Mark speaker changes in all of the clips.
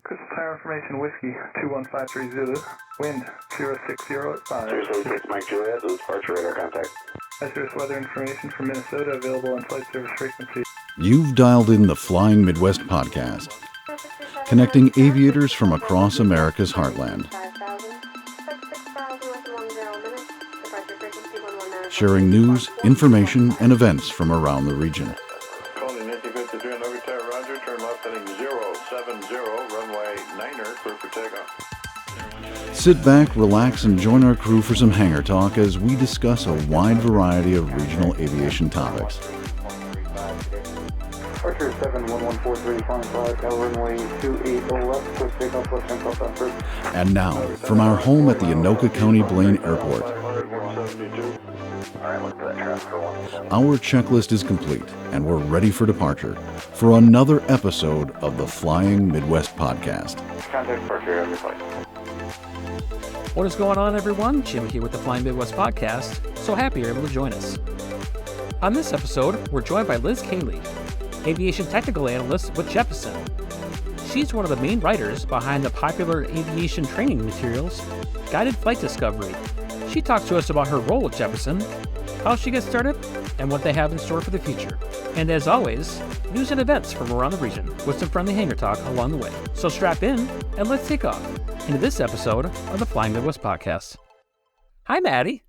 Speaker 1: Crystal Tower information, Whiskey 2153 Zulu, wind 060 at 5.
Speaker 2: 076 Mike Juliet, this is departure radar contact.
Speaker 1: Hazardous weather information from Minnesota available on flight service frequency.
Speaker 3: You've dialed in the Flying Midwest podcast, connecting aviators from across America's heartland, sharing news, information, and events from around the region.
Speaker 4: Calling Nancy 53 on over tower, roger, turn left heading 070, runway 9er, clear for takeoff.
Speaker 3: Sit back, relax, and join our crew for some hangar talk as we discuss a wide variety of regional aviation topics.
Speaker 1: Departure 71143, flying 5, runway 28 left, quick takeoff, left hand southbound first.
Speaker 3: And now, from our home at the Anoka County Blaine Airport, our checklist is complete, and we're ready for departure for another episode of the Flying Midwest podcast.
Speaker 1: Contact departure on your flight.
Speaker 5: What is going on, everyone? Jim here with the Flying Midwest podcast. So happy you're able to join us. On this episode, we're joined by Liz Kailey, aviation technical analyst with Jeppesen. She's one of the main writers behind the popular aviation training materials, Guided Flight Discovery. She talks to us about her role at Jeppesen, how she gets started, and what they have in store for the future. And as always, news and events from around the region with some friendly hangar talk along the way. So strap in and let's take off into this episode of the Flying Midwest podcast. Hi, Maddie.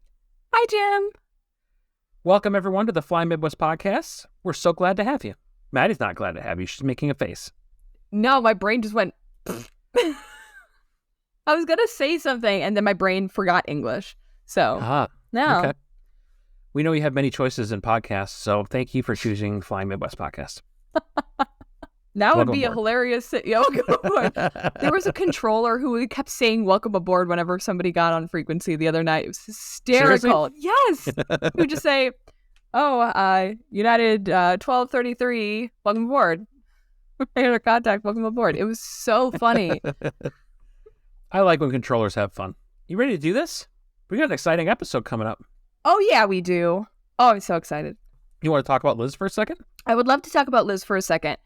Speaker 6: Hi, Jim.
Speaker 5: Welcome, everyone, to the Flying Midwest podcast. We're so glad to have you. Maddie's not glad to have you. She's making a face.
Speaker 6: No, my brain just went... I was going to say something, and then my brain forgot English. So, no.
Speaker 5: Okay. We know you have many choices in podcasts, so thank you for choosing Flying Midwest podcast.
Speaker 6: That would be a hilarious... Welcome aboard. There was a controller who kept saying welcome aboard whenever somebody got on frequency the other night. It was hysterical.
Speaker 5: Seriously?
Speaker 6: Yes. He would just say, United 1233, welcome aboard. Radar contact, welcome aboard. It was so funny.
Speaker 5: I like when controllers have fun. You ready to do this? We got an exciting episode coming up.
Speaker 6: Oh, yeah, we do. Oh, I'm so excited.
Speaker 5: You want to talk about Liz for a second?
Speaker 6: I would love to talk about Liz for a second.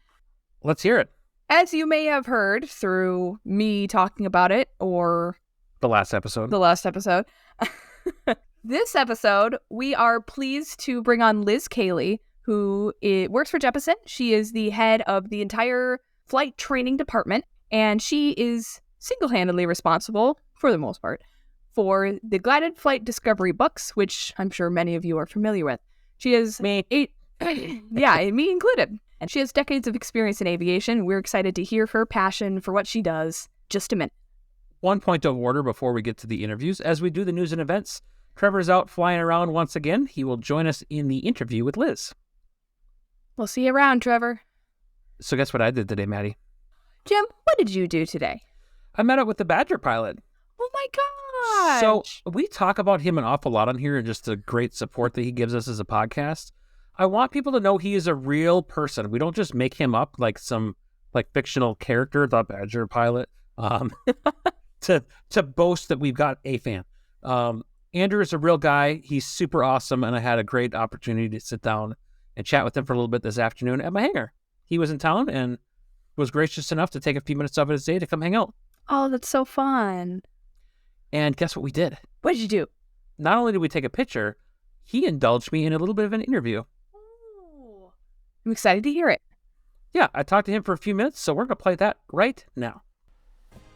Speaker 5: Let's hear it.
Speaker 6: As you may have heard through me talking about it or...
Speaker 5: The last episode.
Speaker 6: This episode, we are pleased to bring on Liz Kailey, who works for Jeppesen. She is the head of the entire flight training department, and she is single-handedly responsible, for the most part, for the Guided Flight Discovery books, which I'm sure many of you are familiar with. She has me included. And she has decades of experience in aviation. We're excited to hear her passion for what she does. Just a minute.
Speaker 5: One point of order before we get to the interviews. As we do the news and events, Trevor's out flying around once again. He will join us in the interview with Liz.
Speaker 6: We'll see you around, Trevor.
Speaker 5: So guess what I did today, Maddie?
Speaker 6: Jim, what did you do today?
Speaker 5: I met up with the Badger pilot.
Speaker 6: Oh my gosh.
Speaker 5: So we talk about him an awful lot on here and just the great support that he gives us as a podcast. I want people to know he is a real person. We don't just make him up like some fictional character, the Badger pilot, to boast that we've got a fan. Andrew is a real guy. He's super awesome, and I had a great opportunity to sit down and chat with him for a little bit this afternoon at my hangar. He was in town and was gracious enough to take a few minutes of his day to come hang out.
Speaker 6: Oh, that's so fun.
Speaker 5: And guess what we did?
Speaker 6: What did you do?
Speaker 5: Not only did we take a picture, he indulged me in a little bit of an interview.
Speaker 6: Oh, I'm excited to hear it.
Speaker 5: Yeah, I talked to him for a few minutes, so we're going to play that right now.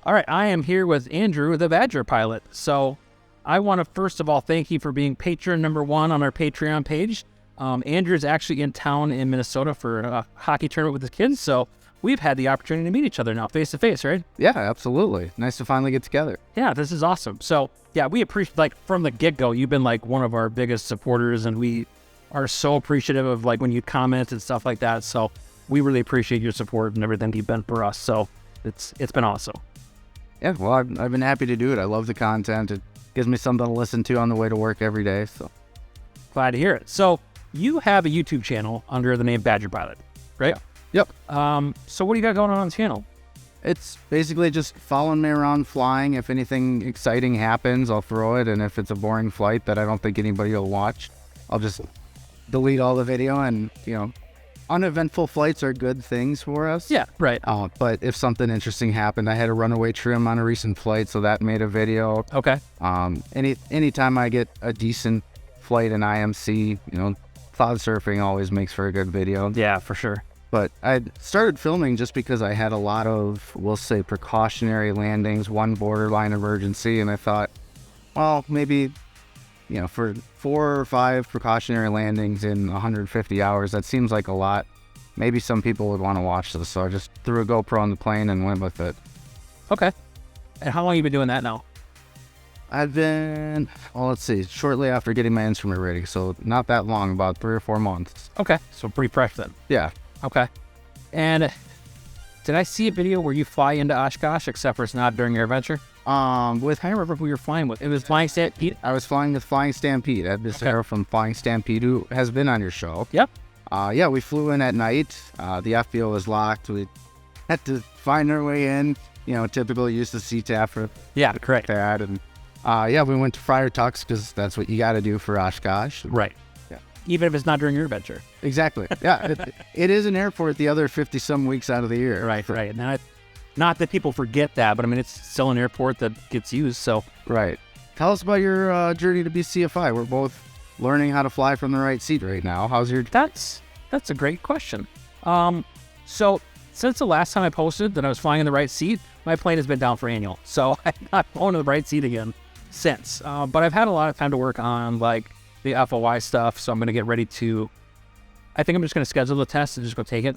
Speaker 5: All right, I am here with Andrew, the Badger pilot. So I want to first of all thank you for being patron number 1 on our Patreon page. Andrew's actually in town in Minnesota for a hockey tournament with his kids, so we've had the opportunity to meet each other now face to face, right?
Speaker 7: Yeah, absolutely. Nice to finally get together.
Speaker 5: Yeah, this is awesome. So yeah, we appreciate, from the get-go, you've been one of our biggest supporters, and we are so appreciative of when you comment and stuff like that. So we really appreciate your support and everything you've been for us. So it's been awesome.
Speaker 7: Yeah, well, I've been happy to do it. I love the content. It gives me something to listen to on the way to work every day. So
Speaker 5: glad to hear it. So you have a YouTube channel under the name Badger Pilot, right?
Speaker 7: Yeah.
Speaker 5: Yep. So what do you got going on the channel?
Speaker 7: It's basically just following me around flying. If anything exciting happens, I'll throw it. And if it's a boring flight that I don't think anybody will watch, I'll just delete all the video and, uneventful flights are good things for us.
Speaker 5: Yeah, right.
Speaker 7: But if something interesting happened, I had a runaway trim on a recent flight, so that made a video.
Speaker 5: Okay.
Speaker 7: Anytime I get a decent flight in IMC, cloud surfing always makes for a good video.
Speaker 5: Yeah, for sure.
Speaker 7: But I started filming just because I had a lot of, we'll say, precautionary landings, one borderline emergency, and I thought, well, maybe, for 4 or 5 precautionary landings in 150 hours, that seems like a lot. Maybe some people would want to watch this, so I just threw a GoPro on the plane and went with it.
Speaker 5: Okay. And how long have you been doing that now?
Speaker 7: I've been, let's see, shortly after getting my instrument ready, so not that long, about 3 or 4 months.
Speaker 5: Okay, so pretty fresh then.
Speaker 7: Yeah.
Speaker 5: Okay. And did I see a video where you fly into Oshkosh, except for it's not during your adventure? I can't remember who you were flying with. It was Flying Stampede?
Speaker 7: I was flying with Flying Stampede. Ed Bissero from Flying Stampede, who has been on your show.
Speaker 5: Yep.
Speaker 7: Yeah, we flew in at night. The FBO was locked. We had to find our way in. Typically use the CTAF for
Speaker 5: correct.
Speaker 7: that. And we went to Friar Tuck's because that's what you got to do for Oshkosh.
Speaker 5: Right.
Speaker 7: Yeah.
Speaker 5: Even if it's not during your adventure.
Speaker 7: Exactly. Yeah, it is an airport the other 50-some weeks out of the year.
Speaker 5: Right. Now, not that people forget that, but I mean, it's still an airport that gets used, so.
Speaker 7: Right. Tell us about your journey to be CFI. We're both learning how to fly from the right seat right now. How's your...
Speaker 5: That's a great question. So since the last time I posted that I was flying in the right seat, my plane has been down for annual. So I'm not going to the right seat again since. But I've had a lot of time to work on like the FOI stuff. So I'm going to get ready to, I think I'm just going to schedule the test and just go take it.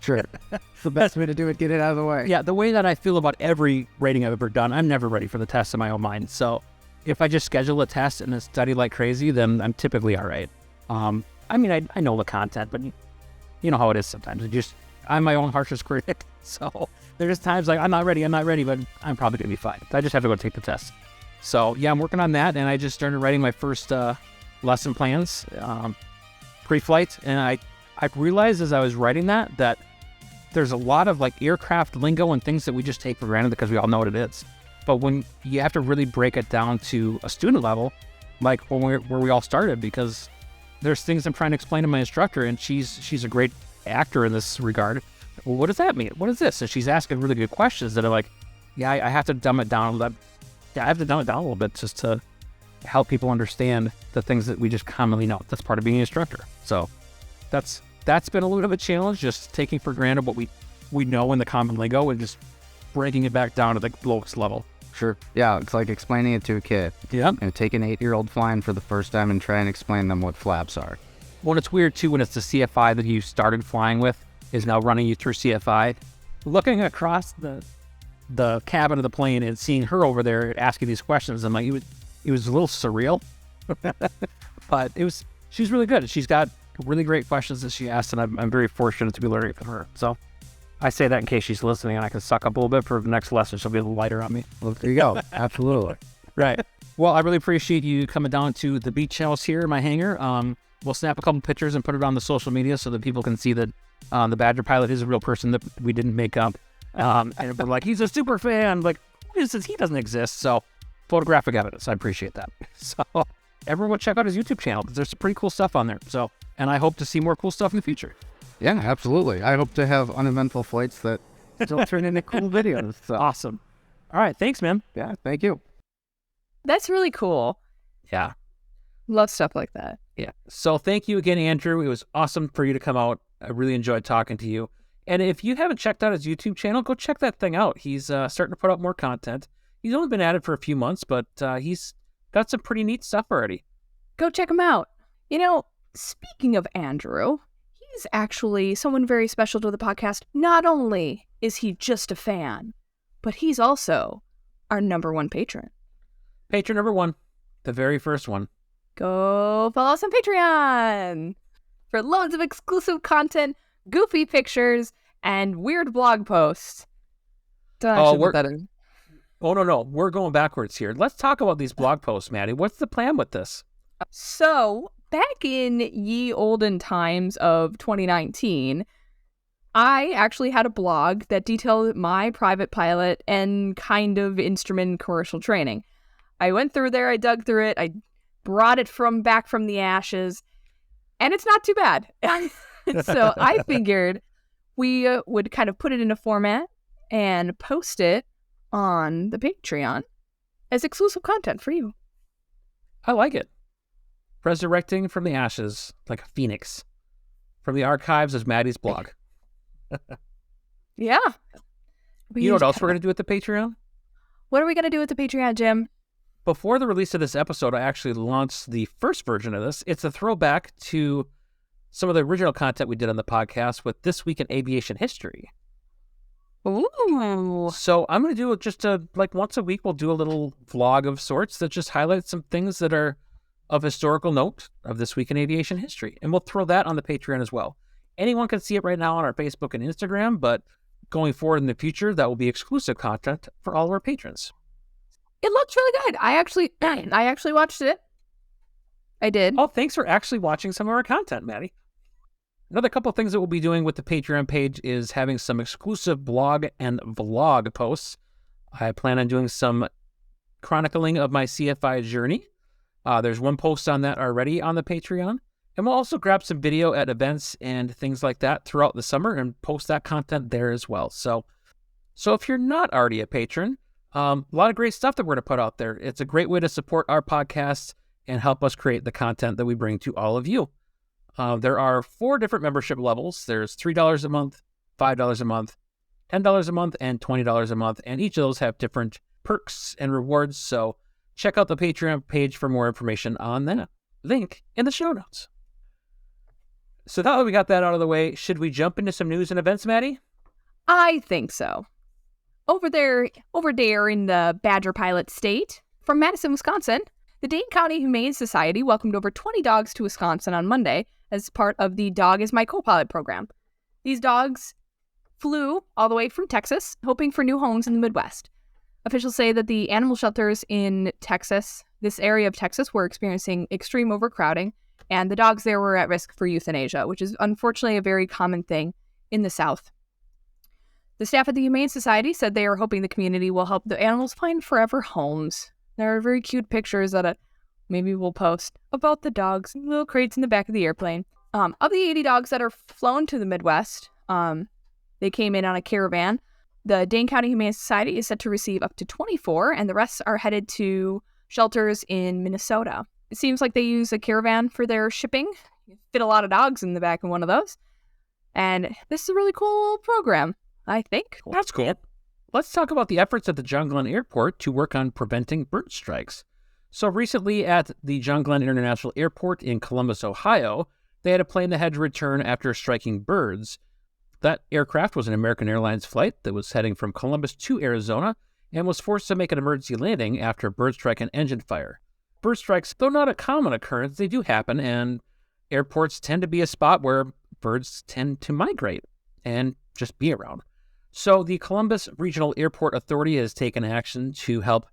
Speaker 7: Sure. It's the best way to do it. Get it out of the way.
Speaker 5: Yeah. The way that I feel about every rating I've ever done, I'm never ready for the test in my own mind. So if I just schedule a test and study like crazy, then I'm typically all right. I mean, I know the content, but you know how it is sometimes. I'm my own harshest critic. So there's times like, I'm not ready, but I'm probably going to be fine. I just have to go take the test. So yeah, I'm working on that. And I just started writing my first lesson plans pre-flight. And I realized as I was writing that there's a lot of like aircraft lingo and things that we just take for granted because we all know what it is. But when you have to really break it down to a student level, like where we all started, because there's things I'm trying to explain to my instructor, and she's a great actor in this regard. Well, what does that mean? What is this? And she's asking really good questions that are like, yeah, I have to dumb it down a little bit. Yeah, I have to dumb it down a little bit just to help people understand the things that we just commonly know. That's part of being an instructor. So that's been a little bit of a challenge, just taking for granted what we know in the common lingo and just breaking it back down to the lowest level.
Speaker 7: Sure. Yeah, it's like explaining it to a kid.
Speaker 5: Yeah.
Speaker 7: Take an 8-year-old flying for the first time and try and explain them what flaps are.
Speaker 5: Well, it's weird too when it's the CFI that you started flying with is now running you through CFI. Looking across the cabin of the plane and seeing her over there asking these questions, I'm like, it was a little surreal. But she's really good. She's got really great questions that she asked, and I'm very fortunate to be learning from her. So I say that in case she's listening and I can suck up a little bit for the next lesson. She'll be a little lighter on me.
Speaker 7: Well, there you go. Absolutely.
Speaker 5: Right. Well, I really appreciate you coming down to the beach house here in my hangar. We'll snap a couple pictures and put it on the social media so that people can see that the Badger pilot is a real person that we didn't make up. And we're like, he's a super fan. Like, he doesn't exist. So photographic evidence. I appreciate that. So everyone check out his YouTube channel because there's some pretty cool stuff on there. So, and I hope to see more cool stuff in the future.
Speaker 7: Yeah, absolutely. I hope to have uneventful flights that still turn into cool videos. So.
Speaker 5: Awesome. All right. Thanks, man.
Speaker 7: Yeah, thank you.
Speaker 6: That's really cool.
Speaker 5: Yeah.
Speaker 6: Love stuff like that.
Speaker 5: Yeah. So thank you again, Andrew. It was awesome for you to come out. I really enjoyed talking to you. And if you haven't checked out his YouTube channel, go check that thing out. He's starting to put out more content. He's only been at it for a few months, but he's got some pretty neat stuff already.
Speaker 6: Go check him out. Speaking of Andrew, he's actually someone very special to the podcast. Not only is he just a fan, but he's also our #1 patron.
Speaker 5: Patron #1, the very first one.
Speaker 6: Go follow us on Patreon for loads of exclusive content, goofy pictures, and weird blog posts. Don't actually put that in.
Speaker 5: Oh, no. We're going backwards here. Let's talk about these blog posts, Maddie. What's the plan with this?
Speaker 6: So, back in ye olden times of 2019, I actually had a blog that detailed my private pilot and kind of instrument commercial training. I went through there, I dug through it, I brought it back from the ashes, and it's not too bad. So I figured we would kind of put it in a format and post it on the Patreon as exclusive content for you.
Speaker 5: I like it. Resurrecting from the ashes like a phoenix from the archives of Maddie's blog.
Speaker 6: Yeah.
Speaker 5: You know what else we're going to do with the Patreon?
Speaker 6: What are we going to do with the Patreon, Jim?
Speaker 5: Before the release of this episode, I actually launched the first version of this. It's a throwback to some of the original content we did on the podcast with This Week in Aviation History.
Speaker 6: Ooh.
Speaker 5: So I'm going to do just once a week, we'll do a little vlog of sorts that just highlights some things that are of historical note of This Week in Aviation History. And we'll throw that on the Patreon as well. Anyone can see it right now on our Facebook and Instagram, but going forward in the future, that will be exclusive content for all of our patrons.
Speaker 6: It looks really good. I actually watched it. I did.
Speaker 5: Oh, thanks for actually watching some of our content, Maddie. Another couple of things that we'll be doing with the Patreon page is having some exclusive blog and vlog posts. I plan on doing some chronicling of my CFI journey. There's one post on that already on the Patreon. And we'll also grab some video at events and things like that throughout the summer and post that content there as well. So if you're not already a patron, a lot of great stuff that we're going to put out there. It's a great way to support our podcast and help us create the content that we bring to all of you. There are 4 different membership levels. There's $3 a month, $5 a month, $10 a month, and $20 a month. And each of those have different perks and rewards. So check out the Patreon page for more information on that. Link in the show notes. So now that we got that out of the way, should we jump into some news and events, Maddie?
Speaker 6: I think so. Over there in the Badger Pilot State, from Madison, Wisconsin, the Dane County Humane Society welcomed over 20 dogs to Wisconsin on Monday as part of the Dog is My Co-Pilot program. These dogs flew all the way from Texas, hoping for new homes in the Midwest. Officials say that the animal shelters in Texas, this area of Texas, were experiencing extreme overcrowding, and the dogs there were at risk for euthanasia, which is unfortunately a very common thing in the South. The staff at the Humane Society said they are hoping the community will help the animals find forever homes. There are very cute pictures that maybe we'll post about the dogs in little crates in the back of the airplane. Of the 80 dogs that are flown to the Midwest, they came in on a caravan. The Dane County Humane Society is set to receive up to 24, and the rest are headed to shelters in Minnesota. It seems like they use a caravan for their shipping. You fit a lot of dogs in the back of one of those. And this is a really cool program, I think.
Speaker 5: That's cool. Let's talk about the efforts at the John Glenn Airport to work on preventing bird strikes. So recently at the John Glenn International Airport in Columbus, Ohio, they had a plane that had to return after striking birds. That aircraft was an American Airlines flight that was heading from Columbus to Arizona and was forced to make an emergency landing after a bird strike and engine fire. Bird strikes, though not a common occurrence, they do happen, and airports tend to be a spot where birds tend to migrate and just be around. So the Columbus Regional Airport Authority has taken action to help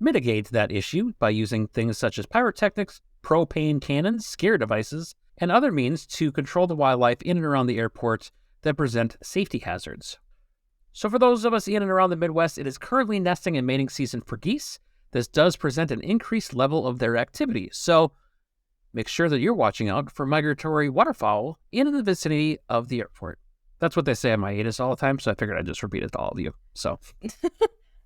Speaker 5: mitigate that issue by using things such as pyrotechnics, propane cannons, scare devices, and other means to control the wildlife in and around the airport that present safety hazards. So for those of us in and around the Midwest, it is currently nesting and mating season for geese. This does present an increased level of their activity. So make sure that you're watching out for migratory waterfowl in the vicinity of the airport. That's what they say on my ATIS all the time, so I figured I'd just repeat it to all of you. So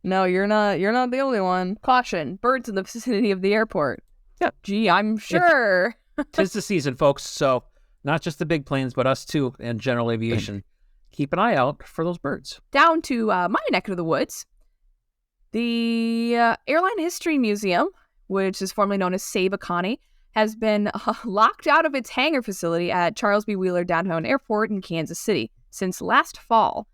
Speaker 6: No, you're not the only one. Caution, birds in the vicinity of the airport.
Speaker 5: Yeah.
Speaker 6: Gee, I'm sure.
Speaker 5: 'Tis the season, folks. So not just the big planes, but us too, and general aviation. Keep an eye out for those birds.
Speaker 6: Down to my neck of the woods. The Airline History Museum, which is formerly known as Save a Connie, has been locked out of its hangar facility at Charles B. Wheeler Downtown Airport in Kansas City since last fall.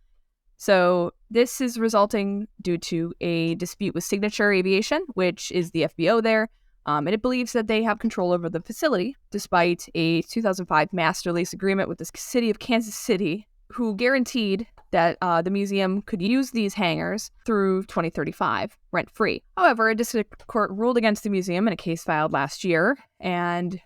Speaker 6: So this is resulting due to a dispute with Signature Aviation, which is the FBO there, and it believes that they have control over the facility, despite a 2005 master lease agreement with the city of Kansas City, who guaranteed that the museum could use these hangars through 2035, rent-free. However, a district court ruled against the museum in a case filed last year, and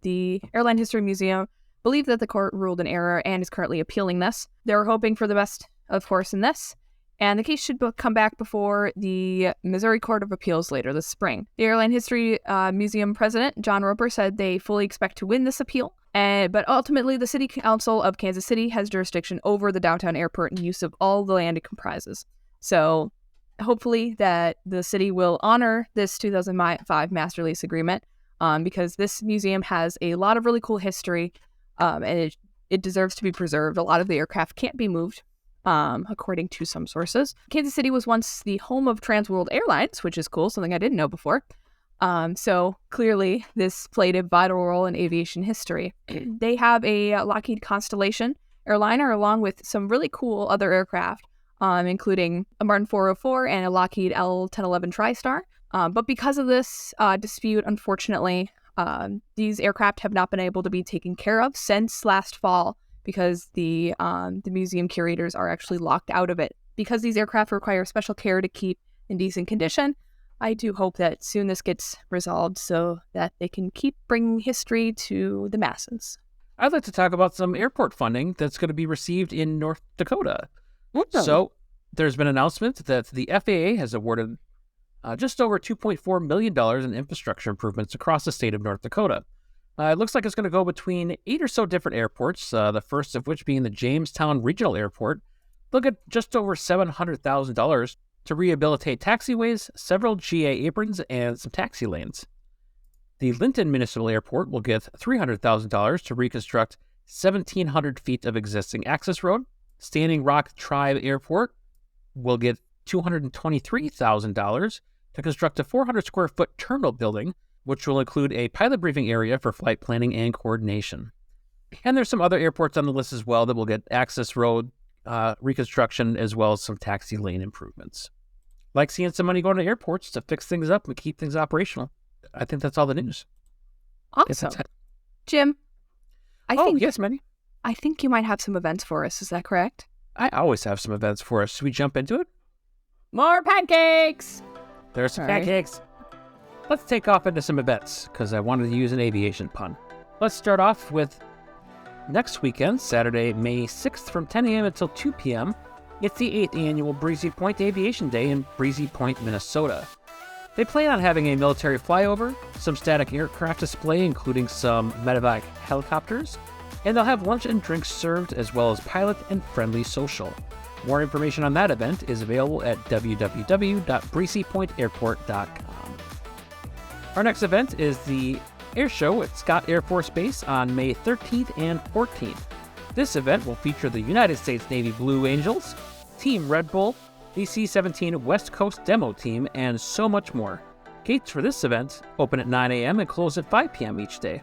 Speaker 6: the Airline History Museum believed that the court ruled in error and is currently appealing this. They're hoping for the best, of course, in this, and the case should come back before the Missouri Court of Appeals later this spring. The Airline History Museum president, John Roper, said they fully expect to win this appeal, But ultimately, the City Council of Kansas City has jurisdiction over the downtown airport and use of all the land it comprises. So hopefully that the city will honor this 2005 master lease agreement because this museum has a lot of really cool history and it deserves to be preserved. A lot of the aircraft can't be moved, according to some sources. Kansas City was once the home of Trans World Airlines, which is cool, something I didn't know before. So clearly this played a vital role in aviation history. They have a Lockheed Constellation airliner along with some really cool other aircraft, including a Martin 404 and a Lockheed L-1011 TriStar. But because of this dispute, unfortunately, these aircraft have not been able to be taken care of since last fall because the museum curators are actually locked out of it. Because these aircraft require special care to keep in decent condition, I do hope that soon this gets resolved so that they can keep bringing history to the masses.
Speaker 5: I'd like to talk about some airport funding that's going to be received in North Dakota. So there's been an announcement that the FAA has awarded just over $2.4 million in infrastructure improvements across the state of North Dakota. It looks like it's going to go between 8 or so different airports, the first of which being the Jamestown Regional Airport. They'll get just over $700,000 to rehabilitate taxiways, several GA aprons, and some taxi lanes. The Linton Municipal Airport will get $300,000 to reconstruct 1,700 feet of existing access road. Standing Rock Tribe Airport will get $223,000 to construct a 400 square foot terminal building, which will include a pilot briefing area for flight planning and coordination. And there's some other airports on the list as well that will get access road reconstruction as well as some taxi lane improvements. Like seeing some money going to airports to fix things up and keep things operational. I think that's all the news.
Speaker 6: Awesome. Jim,
Speaker 5: yes, Manny.
Speaker 6: I think you might have some events for us. Is that correct?
Speaker 5: I always have some events for us. Should we jump into it?
Speaker 6: More pancakes!
Speaker 5: There's some pancakes. Let's take off into some events, because I wanted to use an aviation pun. Let's start off with next weekend, Saturday, May 6th from 10 a.m. until 2 p.m. It's the 8th annual Breezy Point Aviation Day in Breezy Point, Minnesota. They plan on having a military flyover, some static aircraft display including some medevac helicopters, and they'll have lunch and drinks served as well as pilot and friendly social. More information on that event is available at www.breezypointairport.com. Our next event is the Air Show at Scott Air Force Base on May 13th and 14th. This event will feature the United States Navy Blue Angels, Team Red Bull, the C-17 West Coast Demo Team, and so much more. Gates for this event open at 9 a.m. and close at 5 p.m. each day.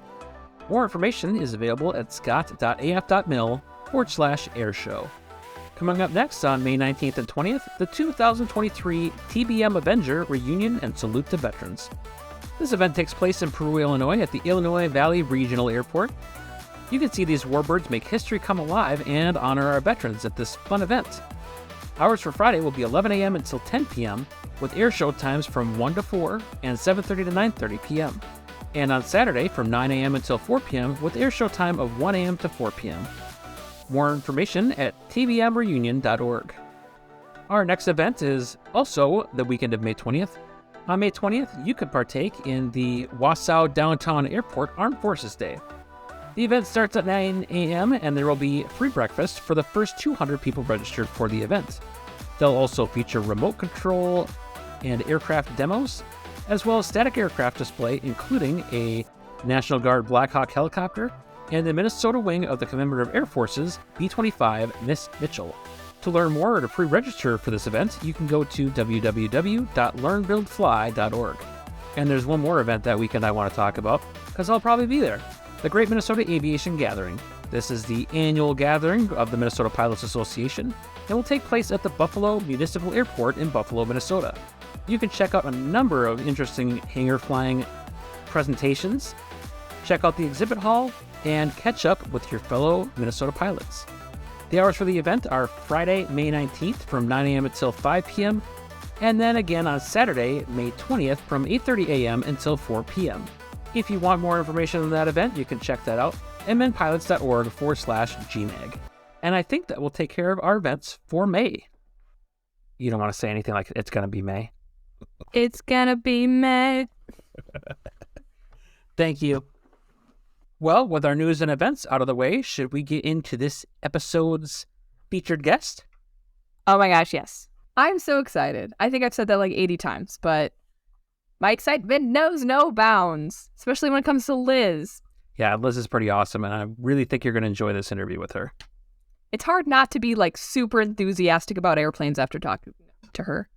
Speaker 5: More information is available at scott.af.mil/airshow. Coming up next on May 19th and 20th, the 2023 TBM Avenger Reunion and Salute to Veterans. This event takes place in Peru, Illinois at the Illinois Valley Regional Airport. You can see these warbirds make history come alive and honor our veterans at this fun event. Hours for Friday will be 11 a.m. until 10 p.m. with air show times from 1 to 4 and 7:30 to 9:30 p.m. And on Saturday from 9 a.m. until 4 p.m. with air show time of 1 a.m. to 4 p.m. More information at tbmreunion.org. Our next event is also the weekend of May 20th. On May 20th, you can partake in the Wausau Downtown Airport Armed Forces Day. The event starts at 9 a.m. and there will be free breakfast for the first 200 people registered for the event. They'll also feature remote control and aircraft demos, as well as static aircraft display, including a National Guard Black Hawk helicopter and the Minnesota wing of the Commemorative Air Force's B-25 Miss Mitchell. To learn more or to pre-register for this event, you can go to www.learnbuildfly.org. And there's one more event that weekend I want to talk about, because I'll probably be there. The Great Minnesota Aviation Gathering. This is the annual gathering of the Minnesota Pilots Association and will take place at the Buffalo Municipal Airport in Buffalo, Minnesota. You can check out a number of interesting hangar flying presentations, check out the exhibit hall, and catch up with your fellow Minnesota pilots. The hours for the event are Friday, May 19th from 9 a.m. until 5 p.m., and then again on Saturday, May 20th from 8:30 a.m. until 4 p.m. If you want more information on that event, you can check that out at mnpilots.org/gmag. And I think that will take care of our events for May. You don't want to say anything like it's going to be May?
Speaker 6: It's gonna be May.
Speaker 5: Thank you. Well, with our news and events out of the way, should we get into this episode's featured guest?
Speaker 6: Oh my gosh, yes. I'm so excited. I think I've said that like 80 times, but my excitement knows no bounds, especially when it comes to Liz.
Speaker 5: Yeah, Liz is pretty awesome, and I really think you're going to enjoy this interview with her.
Speaker 6: It's hard not to be like super enthusiastic about airplanes after talking to her.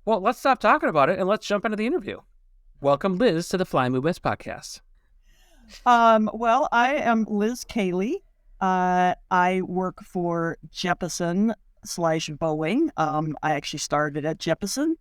Speaker 5: Well, let's stop talking about it and let's jump into the interview. Welcome, Liz, to the Flying Midwest podcast.
Speaker 8: Well, I am Liz Kailey. I work for Jeppesen / Boeing. I actually started at Jeppesen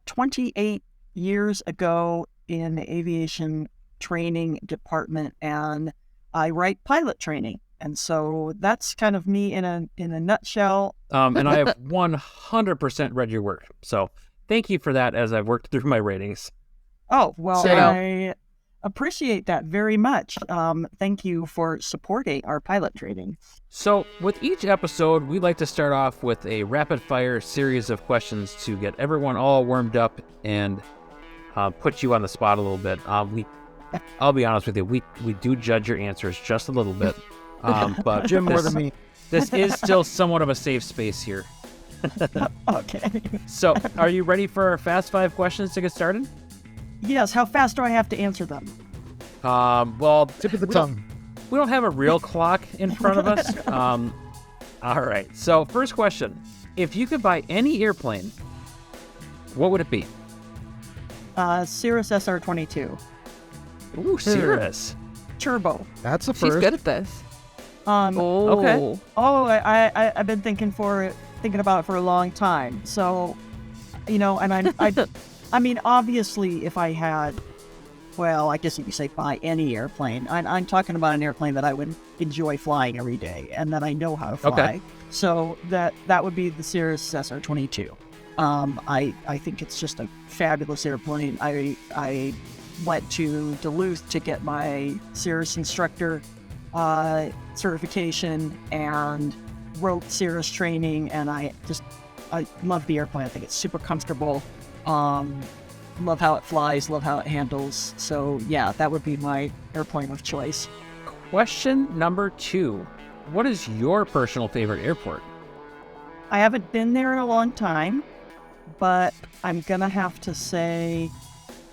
Speaker 8: 28 years ago in the aviation training department, and I write pilot training. And so that's kind of me in a nutshell.
Speaker 5: And I have 100% read your work. So thank you for that as I've worked through my ratings.
Speaker 8: Oh, well,
Speaker 6: So-
Speaker 8: I appreciate that very much. Thank you for supporting our pilot training.
Speaker 5: So with each episode, we like to start off with a rapid-fire series of questions to get everyone all warmed up and put you on the spot a little bit. I'll be honest with you, we do judge your answers just a little bit. But
Speaker 8: Jim more than me.
Speaker 5: This is still somewhat of a safe space here.
Speaker 8: Okay.
Speaker 5: So, are you ready for our Fast 5 questions to get started?
Speaker 8: Yes, how fast do I have to answer them?
Speaker 5: Well,
Speaker 7: Tip of the tongue.
Speaker 5: we don't have a real clock in front of us. All right. So, first question. If you could buy any airplane, what would it be?
Speaker 8: Cirrus SR-22.
Speaker 5: Ooh, Cirrus.
Speaker 8: Turbo.
Speaker 7: That's the
Speaker 6: She's
Speaker 7: first.
Speaker 6: good at this.
Speaker 5: Okay.
Speaker 8: I've been thinking about it for a long time. So, and I mean, obviously, if I had, well, I guess you could say buy any airplane. I'm talking about an airplane that I would enjoy flying every day and that I know how to fly.
Speaker 5: Okay.
Speaker 8: So that would be the Cirrus SR-22. I think it's just a fabulous airplane. I went to Duluth to get my Cirrus instructor certification and wrote Cirrus training, and I love the airplane. I think it's super comfortable. Love how it flies, love how it handles. So yeah, that would be my airplane of choice.
Speaker 5: Question number 2. What is your personal favorite airport?
Speaker 8: I haven't been there in a long time, but I'm gonna have to say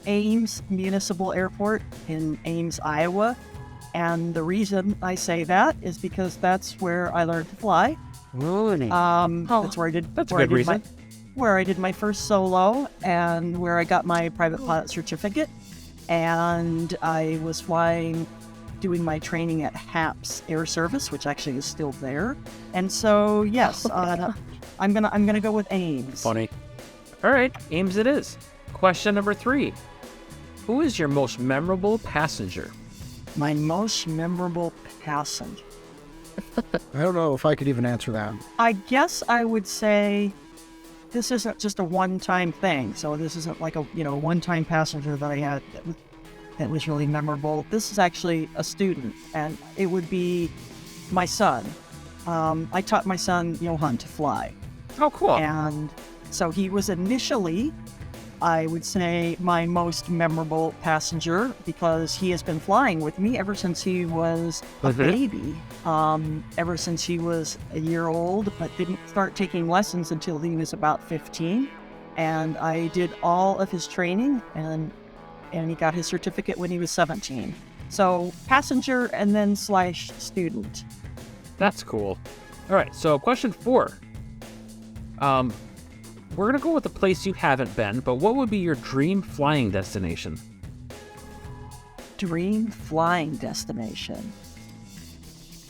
Speaker 8: Ames Municipal Airport in Ames, Iowa. And the reason I say that is because that's where I learned to fly.
Speaker 5: Really?
Speaker 8: That's where I did.
Speaker 5: That's a
Speaker 8: where I
Speaker 5: good
Speaker 8: did
Speaker 5: reason.
Speaker 8: Where I did my first solo and where I got my private pilot certificate. And I was doing my training at HAPS Air Service, which actually is still there. And so, yes, I'm gonna go with Ames.
Speaker 5: Funny. All right, Ames it is. Question number 3. Who is your most memorable passenger?
Speaker 8: My most memorable passenger.
Speaker 7: I don't know if I could even answer that.
Speaker 8: I guess I would say this isn't just a one-time thing. So this isn't like a one-time passenger that I had that was really memorable. This is actually a student, and it would be my son. I taught my son Ohion to fly,
Speaker 5: Oh, cool.
Speaker 8: and so he was initially, I would say, my most memorable passenger because he has been flying with me ever since he was a baby, ever since he was a year old, but didn't start taking lessons until he was about 15. And I did all of his training, and he got his certificate when he was 17. So passenger and then / student.
Speaker 5: That's cool. All right, so question 4. We're going to go with a place you haven't been, but what would be your dream flying destination?
Speaker 8: Dream flying destination.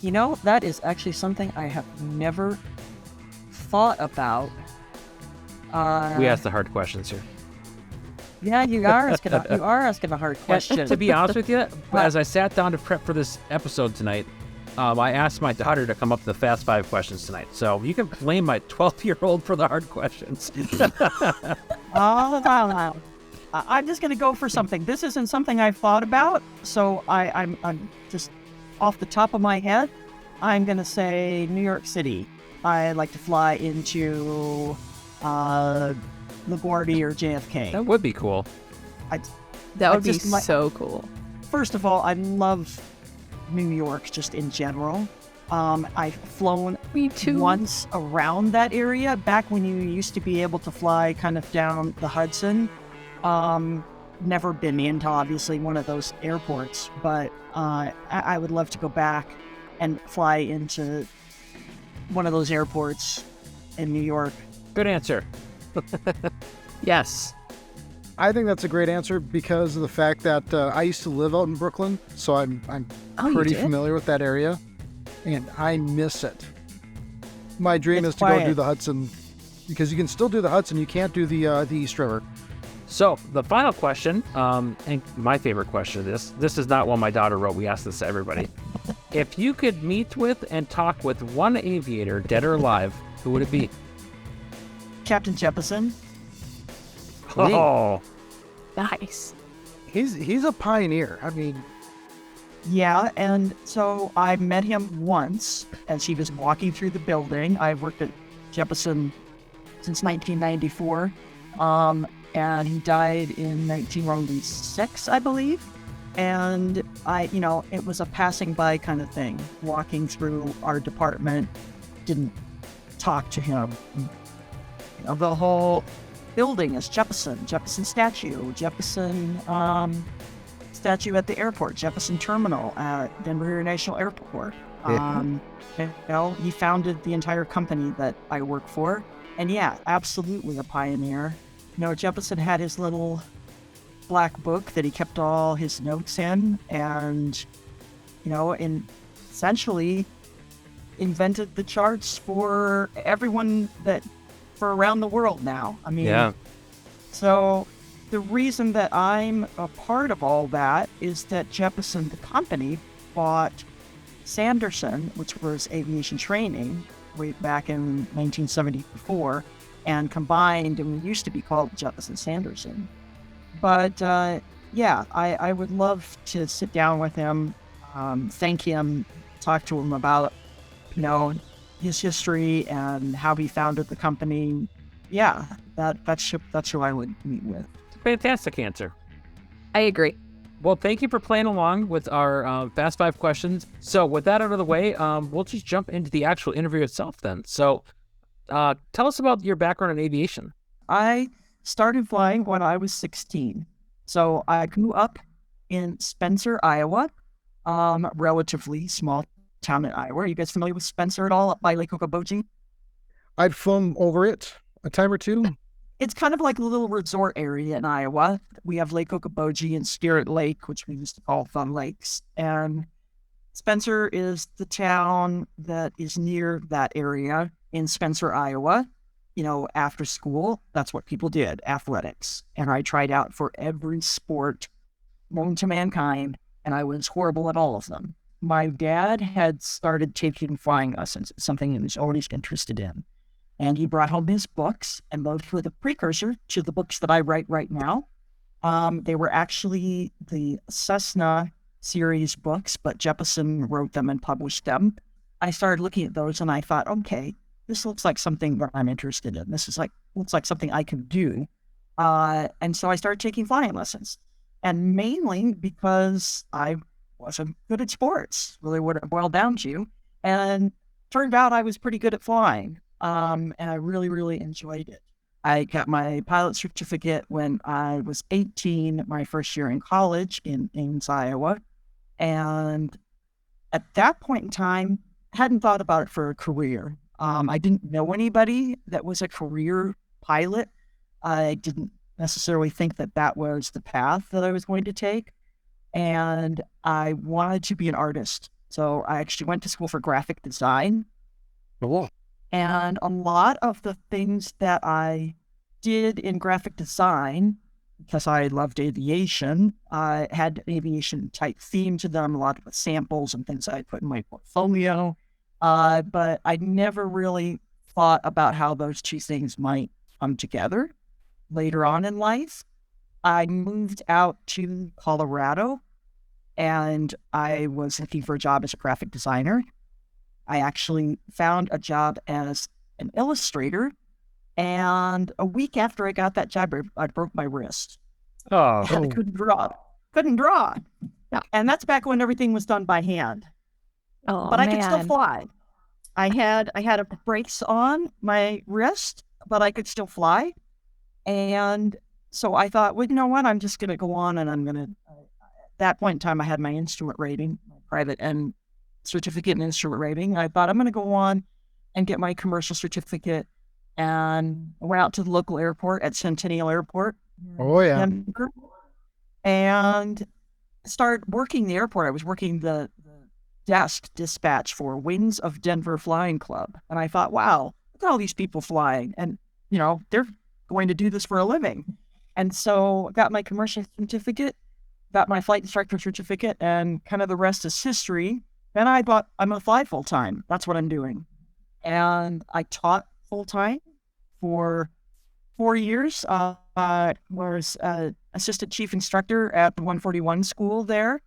Speaker 8: That is actually something I have never thought about.
Speaker 5: We ask the hard questions here.
Speaker 8: Yeah, you are asking a hard question.
Speaker 5: To be honest with you, as I sat down to prep for this episode tonight, I asked my daughter to come up with the Fast 5 questions tonight. So you can blame my 12-year-old for the hard questions.
Speaker 8: I'm just going to go for something. This isn't something I've thought about, so I'm just off the top of my head, I'm going to say New York City. I like to fly into LaGuardia or JFK.
Speaker 5: That would be cool.
Speaker 6: That would be
Speaker 8: just
Speaker 6: so cool.
Speaker 8: First of all, I love New York just in general. I've flown
Speaker 6: Me too.
Speaker 8: once around that area back when you used to be able to fly kind of down the Hudson. Never been into obviously one of those airports, but I would love to go back and fly into one of those airports in New York.
Speaker 5: Good answer.
Speaker 6: Yes.
Speaker 9: I think that's a great answer because of the fact that I used to live out in Brooklyn, so I'm
Speaker 6: Oh, you
Speaker 9: pretty
Speaker 6: did?
Speaker 9: familiar with that area, and I miss it. My dream
Speaker 8: It's
Speaker 9: is to go
Speaker 8: quiet.
Speaker 9: do the Hudson, because you can still do the Hudson, you can't do the East River.
Speaker 5: So the final question, and my favorite question, this is not one my daughter wrote. We asked this to everybody. If you could meet with and talk with one aviator, dead or alive, who would it be?
Speaker 8: Captain Jeppesen.
Speaker 5: Oh,
Speaker 6: Nice.
Speaker 9: He's a pioneer. I mean,
Speaker 8: Yeah, and so I met him once as he was walking through the building. I've worked at Jeppesen since 1994, and he died in 1996, I believe. And it was a passing by kind of thing, walking through our department, didn't talk to him. The whole building is Jeppesen statue, Jeppesen statue at the airport, Jeppesen Terminal at Denver International Airport. He founded the entire company that I work for. And yeah, absolutely a pioneer. Jeppesen had his little black book that he kept all his notes in, and, essentially invented the charts for everyone for around the world now. I mean,
Speaker 5: yeah.
Speaker 8: So the reason that I'm a part of all that is that Jeppesen, the company, bought Sanderson, which was aviation training, way back in 1974, and combined, and it used to be called Jeppesen Sanderson. But I would love to sit down with him, thank him, talk to him about, his history and how he founded the company. Yeah, that's who I would meet with.
Speaker 5: Fantastic answer.
Speaker 6: I agree.
Speaker 5: Well, thank you for playing along with our Fast 5 questions. So with that out of the way, we'll just jump into the actual interview itself then. So tell us about your background in aviation.
Speaker 8: I started flying when I was 16. So I grew up in Spencer, Iowa, relatively small town in Iowa. Are you guys familiar with Spencer at all, up by Lake Okoboji?
Speaker 9: I'd flown over it a time or two.
Speaker 8: It's kind of like a little resort area in Iowa. We have Lake Okoboji and Spirit Lake, which we used to call Fun Lakes. And Spencer is the town that is near that area in Spencer, Iowa. After school, that's what people did, athletics. And I tried out for every sport known to mankind, and I was horrible at all of them. My dad had started taking flying lessons, something he was always interested in. And he brought home his books, and those were the precursor to the books that I write right now. They were actually the Cessna series books, but Jeppesen wrote them and published them. I started looking at those, and I thought, okay, this looks like something that I'm interested in. This looks like something I can do. And so I started taking flying lessons, and mainly because I wasn't good at sports, really what it boiled down to. And turned out I was pretty good at flying. And I really, really enjoyed it. I got my pilot certificate when I was 18, my first year in college in Ames, Iowa. And at that point in time, hadn't thought about it for a career. I didn't know anybody that was a career pilot. I didn't necessarily think that was the path that I was going to take. And I wanted to be an artist. So I actually went to school for graphic design.
Speaker 9: Oh.
Speaker 8: And a lot of the things that I did in graphic design, because I loved aviation, had aviation type theme to them, a lot of the samples and things I put in my portfolio. But I never really thought about how those two things might come together later on in life. I moved out to Colorado, and I was looking for a job as a graphic designer. I actually found a job as an illustrator, and a week after I got that job, I broke my wrist.
Speaker 5: Oh,
Speaker 8: I couldn't draw. And that's back when everything was done by hand.
Speaker 6: Oh,
Speaker 8: but I
Speaker 6: man.
Speaker 8: could still fly. I had a brakes on my wrist, but I could still fly. And so I thought, well, you know what? I'm just going to go on and I'm going to, at that point in time, I had my instrument rating, my private and certificate in instrument rating. I thought I'm going to go on and get my commercial certificate. And I went out to the local airport at Centennial Airport.
Speaker 9: Oh, yeah.
Speaker 8: Denver, and started working the airport. I was working the desk dispatch for Wings of Denver Flying Club. And I thought, wow, look at all these people flying. And, you know, they're going to do this for a living. And so I got my commercial certificate, got my flight instructor certificate, and kind of the rest is history. Then I thought, I'm going to fly full time. That's what I'm doing. And I taught full time for 4 years. Was assistant chief instructor at the 141 school there.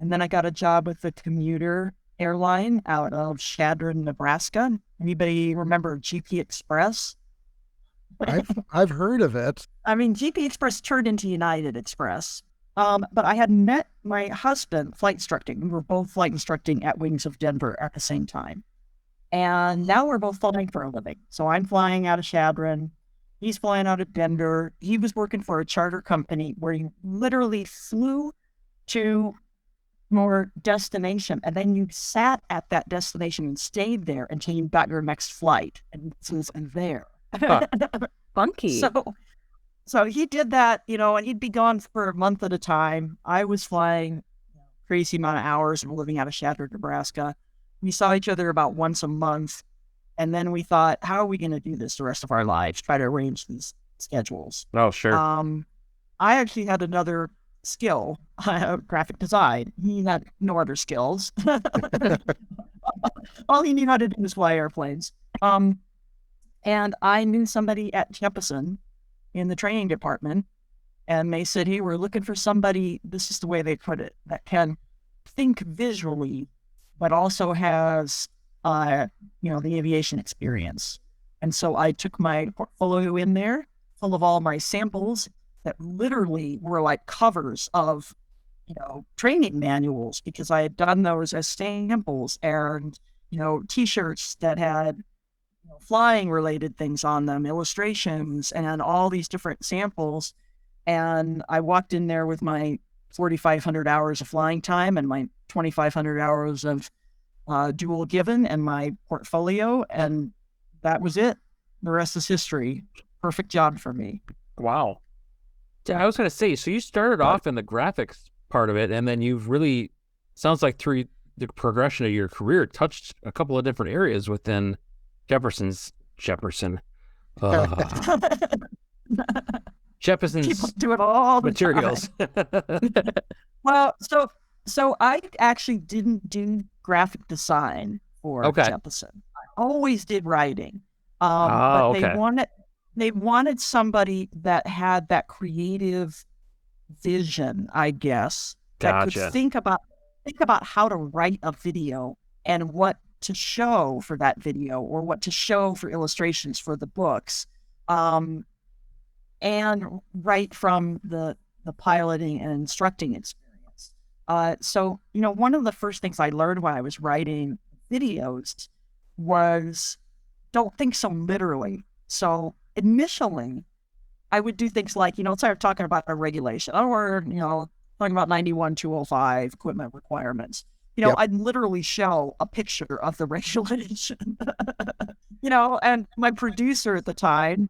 Speaker 8: And then I got a job with the commuter airline out of Chadron, Nebraska. Anybody remember GP Express?
Speaker 9: I've heard of it.
Speaker 8: I mean, GP Express turned into United Express. But I had met my husband flight instructing. We were both flight instructing at Wings of Denver at the same time. And now we're both flying for a living. So I'm flying out of Chadron. He's flying out of Denver. He was working for a charter company where you literally flew to your destination, and then you sat at that destination and stayed there until you got your next flight. And so it's there.
Speaker 6: Funky.
Speaker 8: So he did that, you know, and he'd be gone for a month at a time. I was flying crazy amount of hours and living out of Chadron, Nebraska. We saw each other about once a month. And then we thought, how are we going to do this the rest of our lives? Try to arrange these schedules.
Speaker 5: Oh, sure.
Speaker 8: I actually had another skill, graphic design. He had no other skills. All he knew how to do was fly airplanes. And I knew somebody at Jeppesen in the training department, and they said, hey, we're looking for somebody, this is the way they put it, that can think visually, but also has, the aviation experience. And so I took my portfolio in there, full of all my samples that literally were like covers of, training manuals, because I had done those as samples, and, T-shirts that had flying related things on them, illustrations, and all these different samples. And I walked in there with my 4,500 hours of flying time and my 2,500 hours of dual given and my portfolio, and that was it. The rest is history. Perfect job for me.
Speaker 5: Wow. I was going to say, so you started off in the graphics part of it, and then you've really, sounds like through the progression of your career, touched a couple of different areas within Jeppesen's
Speaker 8: People do it all the
Speaker 5: materials.
Speaker 8: Well, so I actually didn't do graphic design for Jeppesen. I always did writing. But they wanted somebody that had that creative vision, I guess, that could think about how to write a video and what to show for that video or what to show for illustrations for the books, and right from the piloting and instructing experience. So, one of the first things I learned when I was writing videos was don't think so literally. So initially, I would do things like, start talking about a regulation or, talking about 91-205 equipment requirements. I'd literally show a picture of the regulation, and my producer at the time,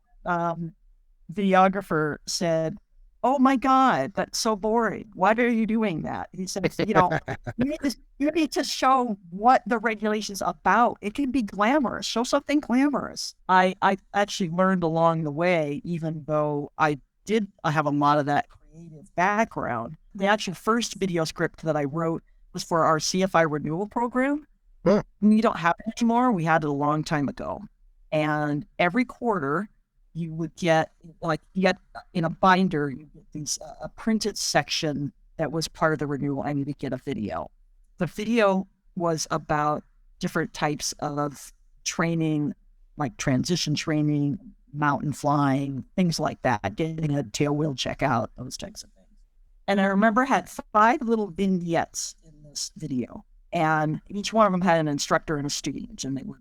Speaker 8: videographer, said, oh my God, that's so boring. Why are you doing that? He said, you need to show what the regulation's about. It can be glamorous. Show something glamorous. I actually learned along the way, even though I have a lot of that creative background. The actual first video script that I wrote was for our CFI renewal program. We don't have it anymore. We had it a long time ago. And every quarter, you would get in a binder, you get these a printed section that was part of the renewal, and you would get a video. The video was about different types of training, like transition training, mountain flying, things like that, getting a tail wheel check out, those types of things. And I remember I had 5 little vignettes in this video, and each one of them had an instructor and a student, and they were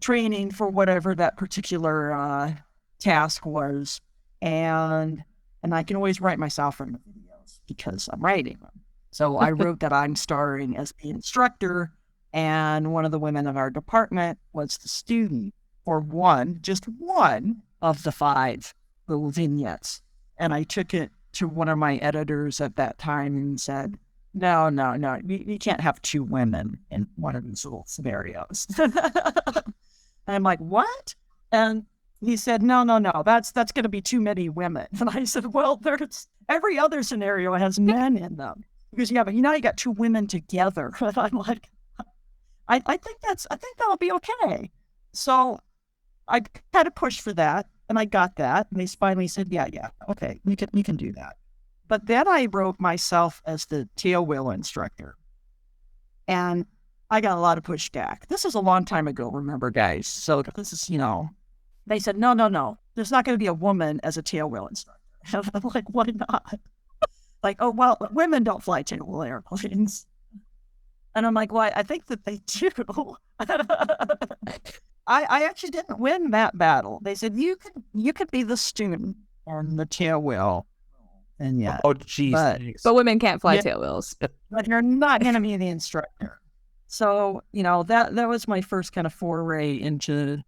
Speaker 8: training for whatever that particular task was. And I can always write myself in the videos because I'm writing them. So I wrote that I'm starring as the instructor, and one of the women in our department was the student for just one of the 5 little vignettes. And I took it to one of my editors at that time and said, no, you can't have 2 women in one of these little scenarios. And I'm like, what? And he said, no, that's going to be too many women. And I said, well, there's every other scenario has men in them. Because but you got 2 women together. And I'm like, I think that'll be okay. So I had to push for that, and I got that. And they finally said, yeah, okay, we can do that. But then I wrote myself as the tail wheel instructor, and I got a lot of pushback. This is a long time ago, remember, guys. So this is, they said, no, there's not going to be a woman as a tail wheel instructor. And I'm like, why not? Like, oh, well, women don't fly tail wheel airplanes. And I'm like, well, I think that they do. I actually didn't win that battle. They said, you could be the student on the tail wheel. And yeah.
Speaker 5: Oh, geez.
Speaker 6: But women can't fly tail wheels.
Speaker 8: But you're not going to be the instructor. So, that was my first kind of foray into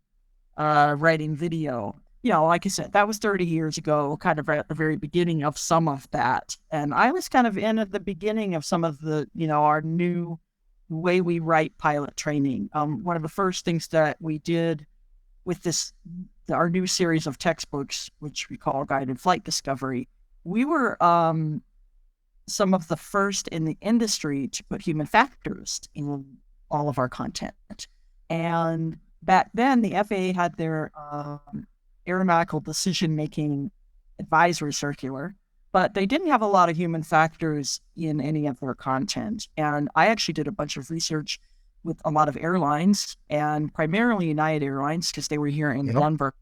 Speaker 8: writing video. Like I said, that was 30 years ago, kind of at the very beginning of some of that. And I was kind of in at the beginning of some of the, our new way we write pilot training. One of the first things that we did with our new series of textbooks, which we call Guided Flight Discovery, we were some of the first in the industry to put human factors in all of our content. And back then, the FAA had their aeronautical decision-making advisory circular, but they didn't have a lot of human factors in any of their content. And I actually did a bunch of research with a lot of airlines, and primarily United Airlines, because they were here in Denver.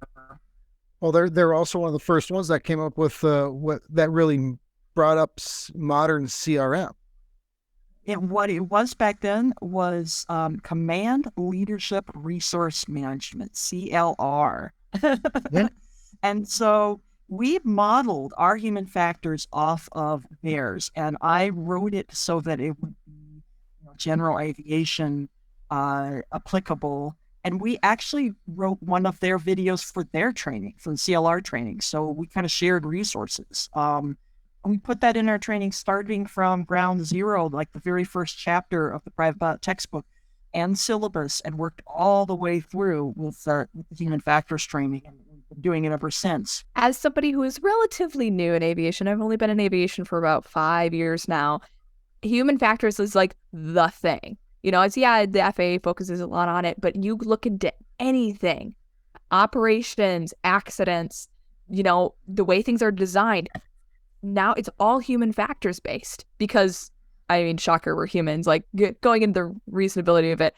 Speaker 9: Well, they're also one of the first ones that came up with what that really brought up modern CRM.
Speaker 8: What it was back then was Command Leadership Resource Management, CLR. Yeah. And so we modeled our human factors off of theirs, and I wrote it so that it would be general aviation applicable. And we actually wrote one of their videos for their training, for the CLR training. So we kind of shared resources. We put that in our training starting from ground zero, like the very first chapter of the private pilot textbook and syllabus, and worked all the way through with the human factors training, and we've been doing it ever since.
Speaker 6: As somebody who is relatively new in aviation, I've only been in aviation for about 5 years now, human factors is like the thing. The FAA focuses a lot on it, but you look into anything, operations, accidents, the way things are designed, now it's all human factors based because, shocker, we're humans, like going into the reasonability of it.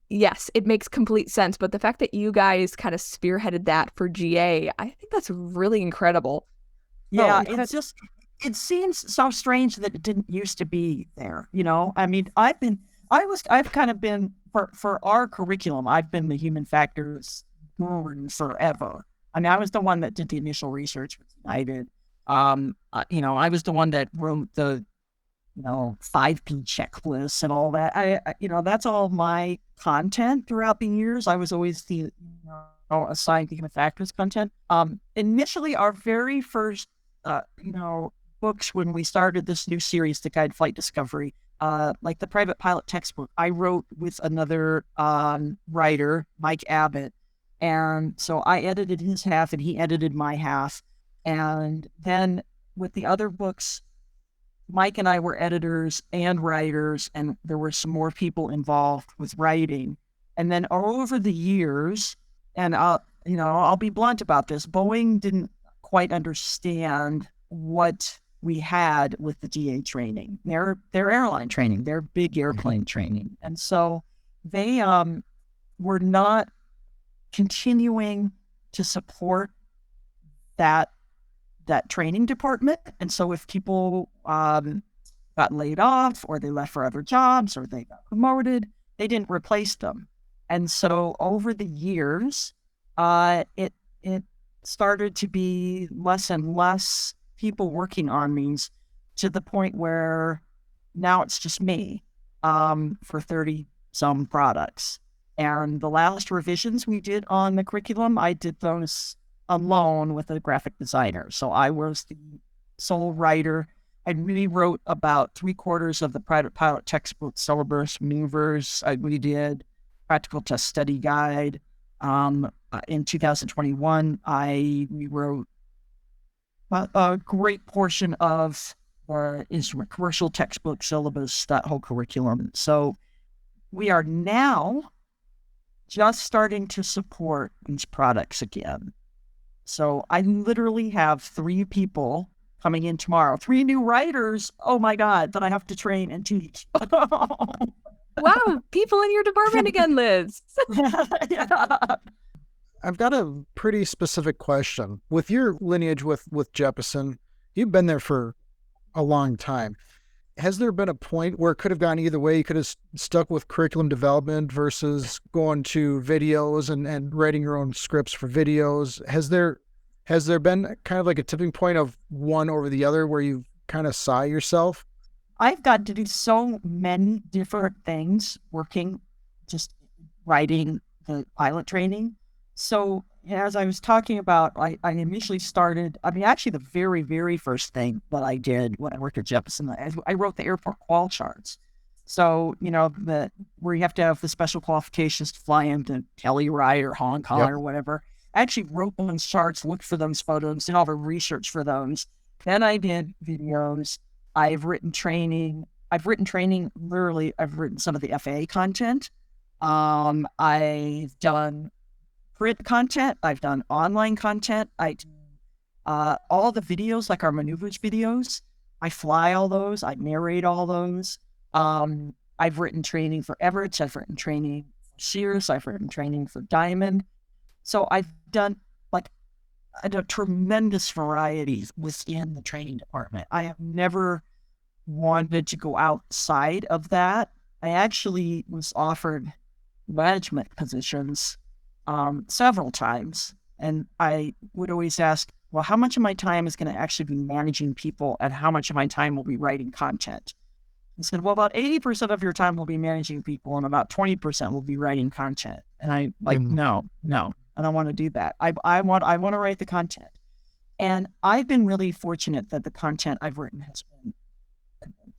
Speaker 6: Yes, it makes complete sense. But the fact that you guys kind of spearheaded that for GA, I think that's really incredible.
Speaker 8: Yeah, it seems so strange that it didn't used to be there. I've kind of been for our curriculum, I've been the human factors guru forever. I was the one that did the initial research with United. I was the one that wrote the 5P checklist and all that. That's all my content throughout the years. I was always the assigned the human factors content. Initially, our very first books when we started this new series, the Guide Flight Discovery, like the private pilot textbook, I wrote with another writer, Mike Abbott, and so I edited his half and he edited my half. And then with the other books, Mike and I were editors and writers, and there were some more people involved with writing. And then over the years, and I'll be blunt about this, Boeing didn't quite understand what we had with the GA training, their airline training, their big airplane training. And so they were not continuing to support that that training department. And so if people got laid off, or they left for other jobs, or they got promoted, they didn't replace them. And so over the years, it started to be less and less people working on these, to the point where now it's just me for 30 some products. And the last revisions we did on the curriculum, I did those alone with a graphic designer. So I was the sole writer. I rewrote about 3/4 of the private pilot textbook syllabus, maneuvers. We did practical test study guide. In 2021, I rewrote a great portion of the instrument commercial textbook syllabus, that whole curriculum. So we are now just starting to support these products again. So I literally have 3 people coming in tomorrow, 3 new writers, oh my God, that I have to train and teach.
Speaker 6: Wow, people in your department again, Liz.
Speaker 8: Yeah.
Speaker 9: I've got a pretty specific question. With your lineage with Jeppesen, you've been there for a long time. Has there been a point where it could have gone either way? You could have stuck with curriculum development versus going to videos and writing your own scripts for videos. Has there been kind of like a tipping point of one over the other where you kind of saw yourself?
Speaker 8: I've got to do so many different things working, just writing the pilot training. So as I was talking about, I initially started, actually the very, very first thing that I did when I worked at Jeppesen, I wrote the airport qual charts. So, where you have to have the special qualifications to fly into Telluride or Hong Kong or whatever. I actually wrote those charts, looked for those photos, did all the research for those. Then I did videos. I've written training. Literally, I've written some of the FAA content. I've done print content. I've done online content. I do all the videos, like our maneuvers videos. I fly all those. I narrate all those. I've written training for Everett. I've written training for Sears. I've written training for Diamond. So I've done a tremendous variety within the training department. I have never wanted to go outside of that. I actually was offered management positions several times, and I would always ask, well, how much of my time is going to actually be managing people, and how much of my time will be writing content? He said, well, about 80% of your time will be managing people, and about 20% will be writing content. And I no, I don't want to do that. I want to write the content. And I've been really fortunate that the content I've written has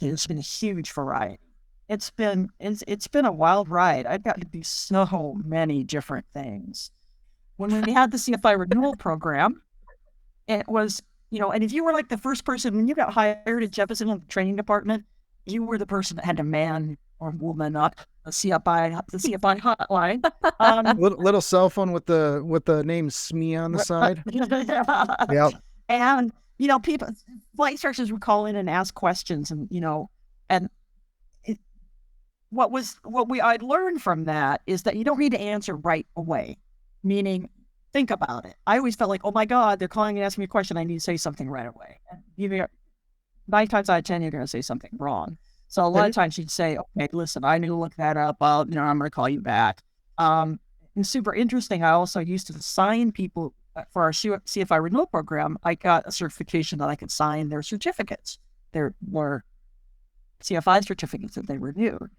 Speaker 8: been a huge variety. It's been a wild ride. I've got to do so many different things. When we had the CFI renewal program, it was, and if you were like the first person, when you got hired at Jeppesen in the training department, you were the person that had to man or woman up the CFI hotline.
Speaker 9: Little cell phone with the name SME on the side.
Speaker 8: Yeah. And, people, flight instructors would call in and ask questions, and, I'd learned from that is that you don't need to answer right away. Meaning, think about it. I always felt like, oh my God, they're calling and asking me a question. I need to say something right away. And 9 times out of 10, you're going to say something wrong. So a lot of times you'd say, okay, listen, I need to look that up. I'm going to call you back. It's super interesting. I also used to sign people for our CFI renewal program. I got a certification that I could sign their certificates. There were CFI certificates that they renewed.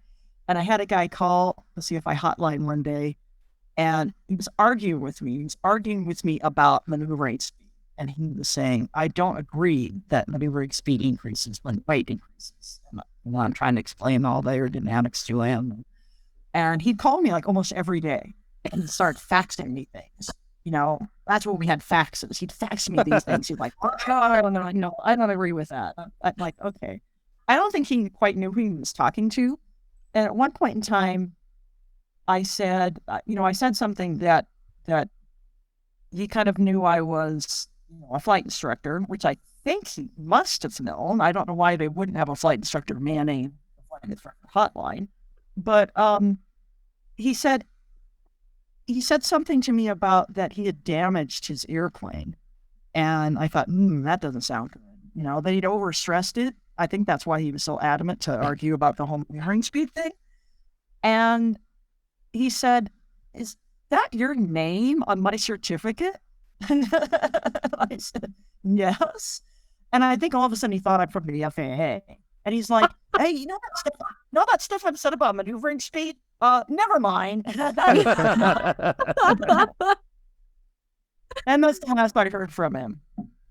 Speaker 8: And I had a guy call the CFI hotline one day, and he was arguing with me. He was arguing with me about maneuvering speed. And he was saying, I don't agree that maneuvering speed increases when weight increases. And I'm trying to explain all the aerodynamics to him. And he'd call me like almost every day and start faxing me things. That's when we had faxes. He'd fax me these things. He'd like, oh, I don't agree with that. I'm like, okay. I don't think he quite knew who he was talking to. And at one point in time, I said something that he kind of knew I was a flight instructor, which I think he must have known. I don't know why they wouldn't have a flight instructor manning the flight instructor hotline. But he said something to me about that he had damaged his airplane. And I thought, that doesn't sound good. You know, they'd overstressed it. I think that's why he was so adamant to argue about the home hearing speed thing. And he said, "Is that your name on my certificate?" I said, "Yes." And I think all of a sudden he thought I'm from the FAA. And he's like, "Hey, you know that stuff I've said about maneuvering speed? Never mind." And that's the last I heard from him.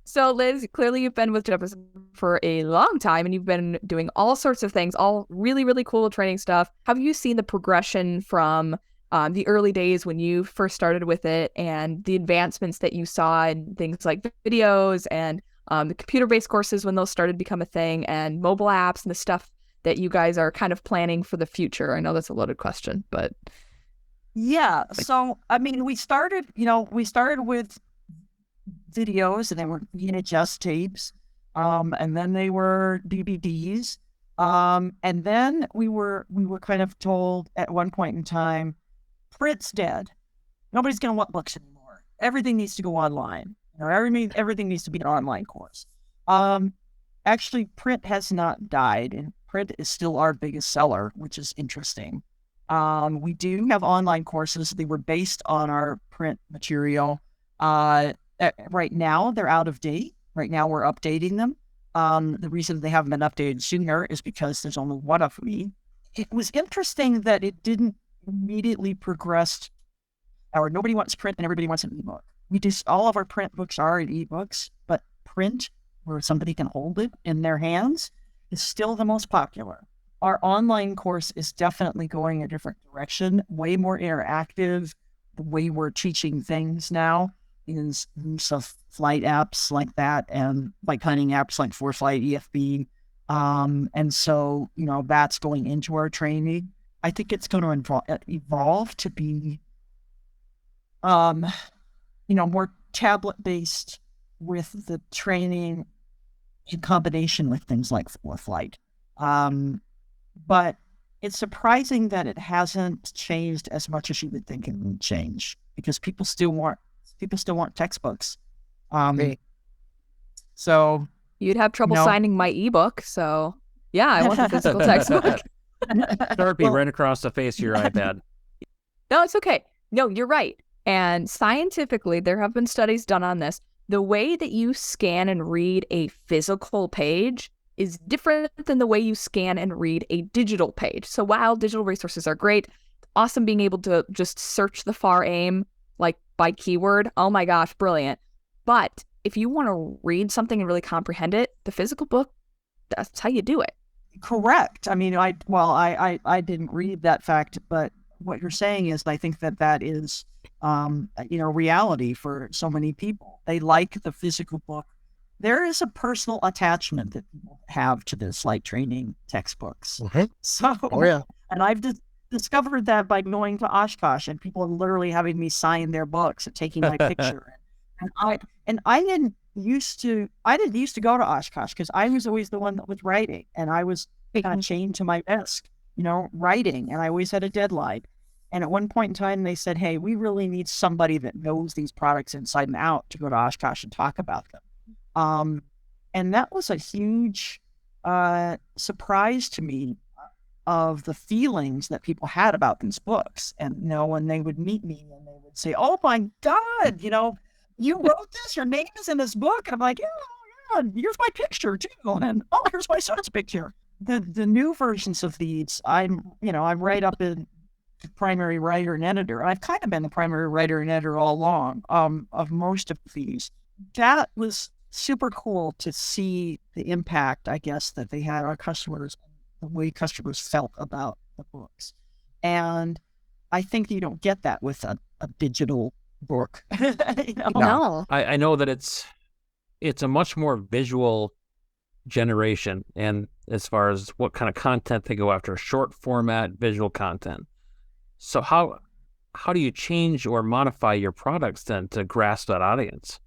Speaker 6: So, Liz, clearly you've been with Jeppesen for a long time, and you've been doing all sorts of things, all really, really cool training stuff. Have you seen the progression from the early days when you first started with it, and the advancements that you saw in things like videos and the computer-based courses when those started to become a thing, and mobile apps and the stuff that you guys are kind of planning for the future? I know that's a loaded question, but...
Speaker 8: Yeah. So, I mean, we started with videos, and they were VHS tapes, and then they were DVDs, and then we were kind of told at one point in time, print's dead. Nobody's going to want books anymore. Everything needs to go online. You know, everything needs to be an online course. Actually, print has not died, and print is still our biggest seller, which is interesting. We do have online courses. They were based on our print material. Right now, they're out of date. Right now, we're updating them. The reason they haven't been updated sooner is because there's only one of me. It was interesting that it didn't immediately progress, or nobody wants print and everybody wants an ebook. All of our print books are in ebooks, but print, where somebody can hold it in their hands, is still the most popular. Our online course is definitely going a different direction, way more interactive. The way we're teaching things now is use of flight apps like that, and like hunting apps like ForeFlight, EFB. And so, you know, that's going into our training. I think it's going to evolve to be, more tablet-based with the training in combination with things like ForeFlight. But it's surprising that it hasn't changed as much as you would think it would change, because people still want textbooks. So
Speaker 6: you'd have trouble signing my ebook, so yeah, I want the physical textbook.
Speaker 5: Sharpie right across the face of your iPad.
Speaker 6: No, it's okay. No, you're right. And scientifically, there have been studies done on this. The way that you scan and read a physical page is different than the way you scan and read a digital page. So while digital resources are great, awesome being able to just search the far aim, like by keyword, oh my gosh, brilliant. But if you want to read something and really comprehend it, the physical book, that's how you do it.
Speaker 8: Correct. I mean, I didn't read that fact, but what you're saying is, I think that is, reality for so many people. They like the physical book. There is a personal attachment that people have to the flight training textbooks.
Speaker 9: Mm-hmm.
Speaker 8: So, and I've discovered that by going to Oshkosh, and people are literally having me sign their books and taking my picture. And I didn't used to go to Oshkosh because I was always the one that was writing, and I was kind of chained to my desk, writing, and I always had a deadline. And at one point in time, they said, "Hey, we really need somebody that knows these products inside and out to go to Oshkosh and talk about them." And that was a huge surprise to me of the feelings that people had about these books. And, when they would meet me and they would say, "Oh my God, you wrote this, your name is in this book." And I'm like, "Yeah, here's my picture too. And here's my son's picture." The new versions of these, I'm right up in primary writer and editor. I've kind of been the primary writer and editor all along of most of these. That was super cool to see the impact, I guess, that they had on customers, the way customers felt about the books. And I think you don't get that with a digital book.
Speaker 6: No.
Speaker 5: I know that it's a much more visual generation, and as far as what kind of content they go after, short format visual content. So how do you change or modify your products then to grasp that audience?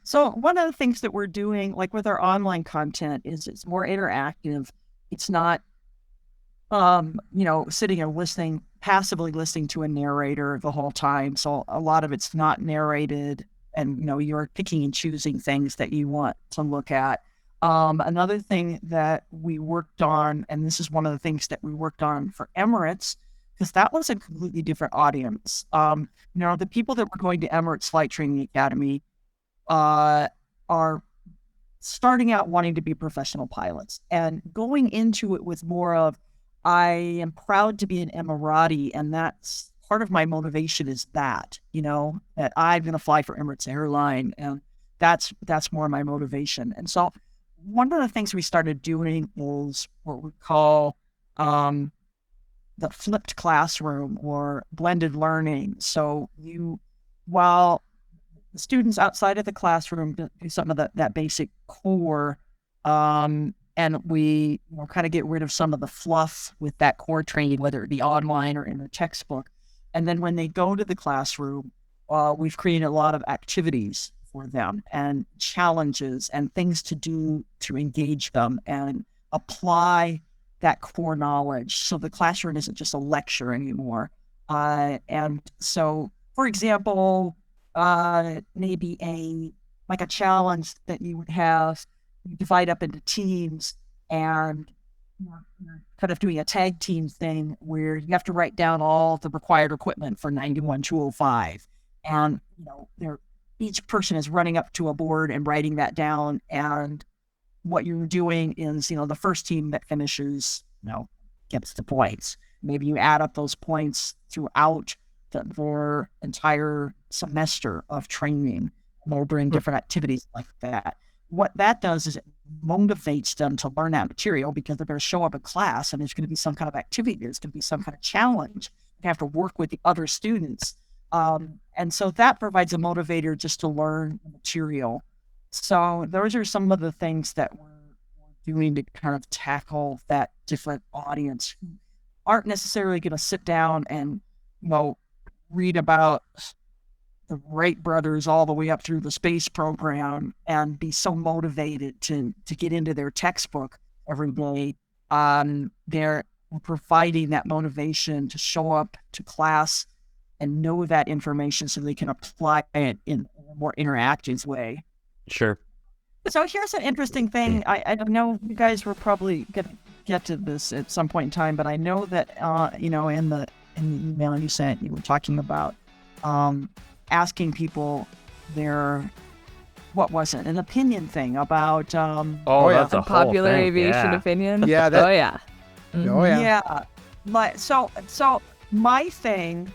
Speaker 8: So one of the things that we're doing, like with our online content, is it's more interactive. It's not, sitting and passively listening to a narrator the whole time. So a lot of it's not narrated and you're picking and choosing things that you want to look at. Another thing that we worked on, and this is one of the things that we worked on for Emirates, because that was a completely different audience. The people that were going to Emirates Flight Training Academy are starting out wanting to be professional pilots and going into it with more of, I am proud to be an Emirati, and that's part of my motivation is that I'm going to fly for Emirates Airline, and that's more my motivation. And so one of the things we started doing is what we call the flipped classroom or blended learning. So while the students outside of the classroom do some of that basic core, and we kind of get rid of some of the fluff with that core training, whether it be online or in the textbook. And then when they go to the classroom, we've created a lot of activities for them and challenges and things to do to engage them and apply that core knowledge. So the classroom isn't just a lecture anymore. And so, for example, maybe a challenge that you would have, you divide up into teams, and you're kind of doing a tag team thing where you have to write down all the required equipment for 91205. And, each person is running up to a board and writing that down. And what you're doing is, the first team that finishes, gets the points. Maybe you add up those points throughout their entire semester of training. They'll bring different activities like that. What that does is it motivates them to learn that material, because they're going to show up in class and there's going to be some kind of activity. There's going to be some kind of challenge. They have to work with the other students. And so that provides a motivator just to learn the material. So those are some of the things that we're doing to kind of tackle that different audience who aren't necessarily going to sit down and, read about the Wright brothers all the way up through the space program and be so motivated to get into their textbook every day. They're providing that motivation to show up to class and know that information so they can apply it in a more interactive way.
Speaker 5: Sure.
Speaker 8: So here's an interesting thing. I know you guys were probably going to get to this at some point in time, but I know that, in the email you sent, you were talking about asking people an opinion thing about...
Speaker 5: that's a
Speaker 6: popular
Speaker 5: whole thing.
Speaker 6: aviation opinion.
Speaker 9: Yeah.
Speaker 6: Oh, yeah.
Speaker 9: Oh, yeah.
Speaker 8: Yeah. So my thing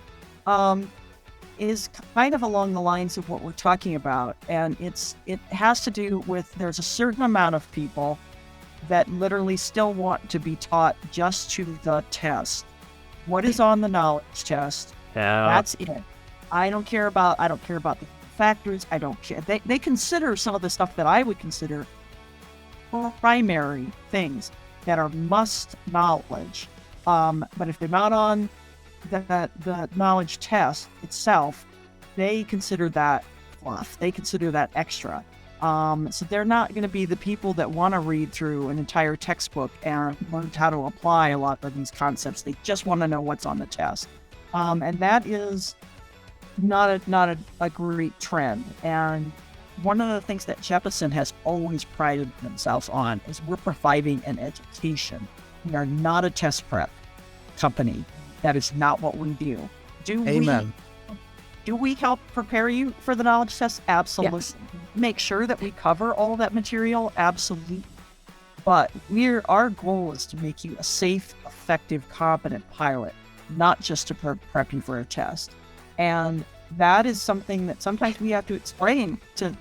Speaker 8: is kind of along the lines of what we're talking about. And it has to do with, there's a certain amount of people that literally still want to be taught just to the test. What is on the knowledge test?
Speaker 5: Yeah.
Speaker 8: That's it. I don't care about the factors. I don't care. They consider some of the stuff that I would consider primary things that are must knowledge. But if they're not on the knowledge test itself, they consider that fluff. They consider that extra. So they're not going to be the people that want to read through an entire textbook and learn how to apply a lot of these concepts. They just want to know what's on the test. And that is not a great trend. And one of the things that Jeppesen has always prided themselves on is we're providing an education. We are not a test prep company. That is not what we do.
Speaker 9: Amen.
Speaker 8: Do we help prepare you for the knowledge test? Absolutely.
Speaker 6: Yes.
Speaker 8: Make sure that we cover all that material? Absolutely. But our goal is to make you a safe, effective, competent pilot, not just to prep you for a test. And that is something that sometimes we have to explain to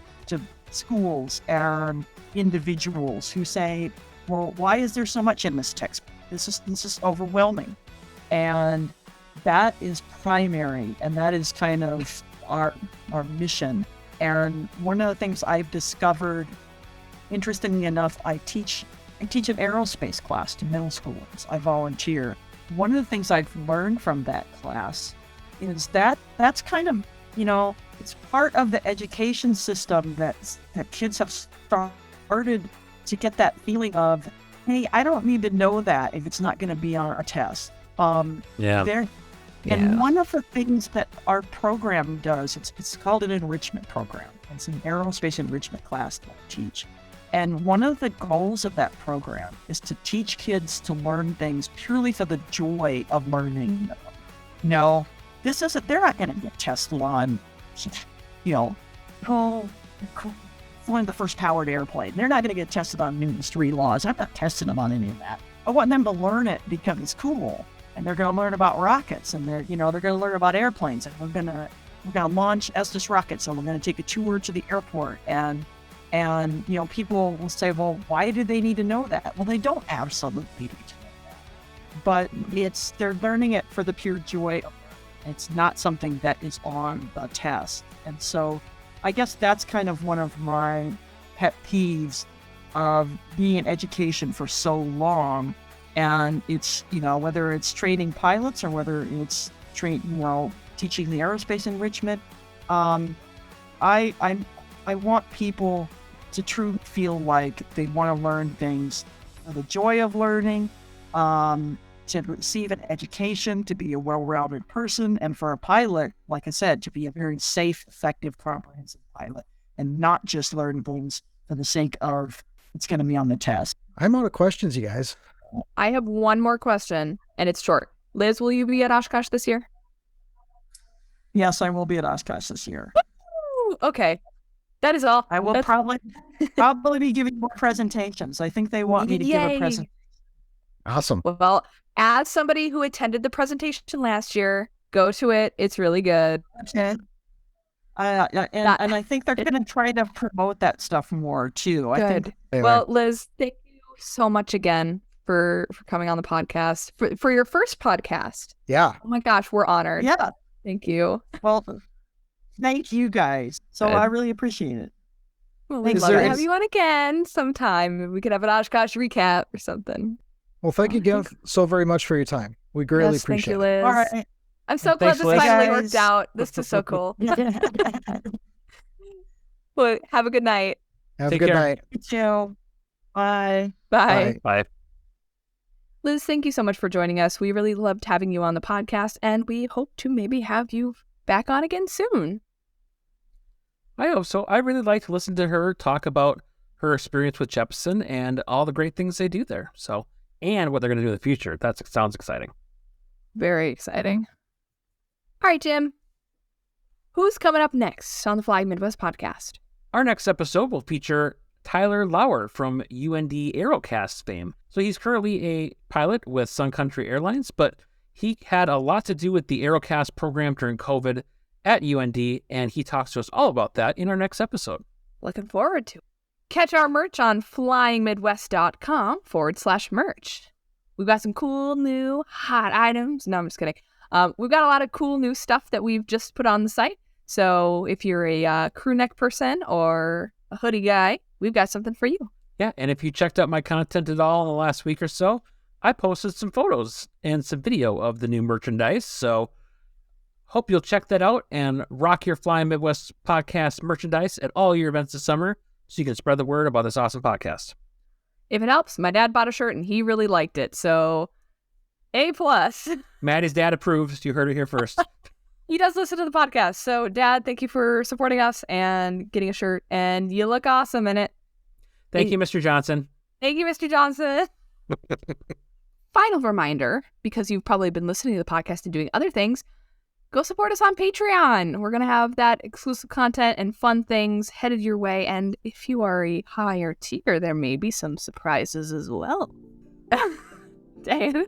Speaker 8: schools and individuals who say, well, why is there so much in this textbook? This is overwhelming. And that is primary, and that is kind of our mission. And one of the things I've discovered, interestingly enough, I teach an aerospace class to middle schoolers. I volunteer. One of the things I've learned from that class is that's kind of, it's part of the education system that kids have started to get that feeling of, hey, I don't need to know that if it's not going to be on a test. And one of the things that our program does, it's called an enrichment program. It's an aerospace enrichment class that I teach. And one of the goals of that program is to teach kids to learn things purely for the joy of learning them. No, they're not going to get tested on, flying the first powered airplane. They're not going to get tested on Newton's 3 laws. I'm not testing them on any of that. I want them to learn it because it's cool. And they're going to learn about rockets, and they're going to learn about airplanes. And we're going to launch Estes rockets, and we're going to take a tour to the airport. And people will say, well, why do they need to know that? Well, they don't absolutely need to know that. But they're learning it for the pure joy of it. It's not something that is on the test. And so I guess that's kind of one of my pet peeves of being in education for so long. And it's, whether it's training pilots or whether it's teaching the aerospace enrichment, I want people to truly feel like they want to learn things for the joy of learning, to receive an education, to be a well-rounded person, and for a pilot, like I said, to be a very safe, effective, comprehensive pilot, and not just learn things for the sake of it's going to be on the test.
Speaker 9: I'm out of questions, you guys.
Speaker 6: I have one more question, and it's short. Liz, will you be at Oshkosh this year?
Speaker 8: Yes, I will be at Oshkosh this year.
Speaker 6: Woo! Okay. That is all.
Speaker 8: I will probably be giving more presentations. I think they want me to give a presentation.
Speaker 9: Awesome.
Speaker 6: Well, as somebody who attended the presentation last year, go to it. It's really good.
Speaker 8: Okay. And I think they're going to try to promote that stuff more, too.
Speaker 6: Good.
Speaker 8: I think.
Speaker 6: Well, Liz, thank you so much again for coming on the podcast, for your first podcast.
Speaker 9: Yeah.
Speaker 6: Oh my gosh, we're honored.
Speaker 8: Yeah.
Speaker 6: Thank you.
Speaker 8: Well, thank you guys. So I really appreciate it.
Speaker 6: Well, we'd love to have you on again sometime. We could have an Oshkosh recap or something.
Speaker 9: Well, thank you again so very much for your time. We greatly appreciate
Speaker 6: it. Thank you, Liz.
Speaker 8: All right.
Speaker 6: I'm so glad this finally worked out. This is so cool. Well, have a good night.
Speaker 9: Have a good night.
Speaker 8: You too. Bye.
Speaker 6: Bye.
Speaker 5: Bye.
Speaker 6: Liz, thank you so much for joining us. We really loved having you on the podcast, and we hope to maybe have you back on again soon.
Speaker 5: I hope so. I really like to listen to her talk about her experience with Jeppesen and all the great things they do there. So, and what they're going to do in the future. That sounds exciting.
Speaker 6: Very exciting. All right, Jim. Who's coming up next on the Flying Midwest podcast?
Speaker 5: Our next episode will feature Tyler Lauer from UND Aerocast fame. So he's currently a pilot with Sun Country Airlines, but he had a lot to do with the Aerocast program during COVID at UND, and he talks to us all about that in our next episode.
Speaker 6: Looking forward to it. Catch our merch on flyingmidwest.com/merch. We've got some cool new hot items. No, I'm just kidding. We've got a lot of cool new stuff that we've just put on the site. So if you're a crew neck person or a hoodie guy, we've got something for you.
Speaker 5: Yeah, and if you checked out my content at all in the last week or so, I posted some photos and some video of the new merchandise. So hope you'll check that out and rock your Flying Midwest podcast merchandise at all your events this summer so you can spread the word about this awesome podcast.
Speaker 6: If it helps, my dad bought a shirt and he really liked it. So A+.
Speaker 5: Maddie's dad approves. You heard it here first.
Speaker 6: He does listen to the podcast. So, Dad, thank you for supporting us and getting a shirt. And you look awesome in it.
Speaker 5: Thank you, Mr. Johnson.
Speaker 6: Thank you, Mr. Johnson. Final reminder, because you've probably been listening to the podcast and doing other things, go support us on Patreon. We're going to have that exclusive content and fun things headed your way. And if you are a higher tier, there may be some surprises as well. Dave.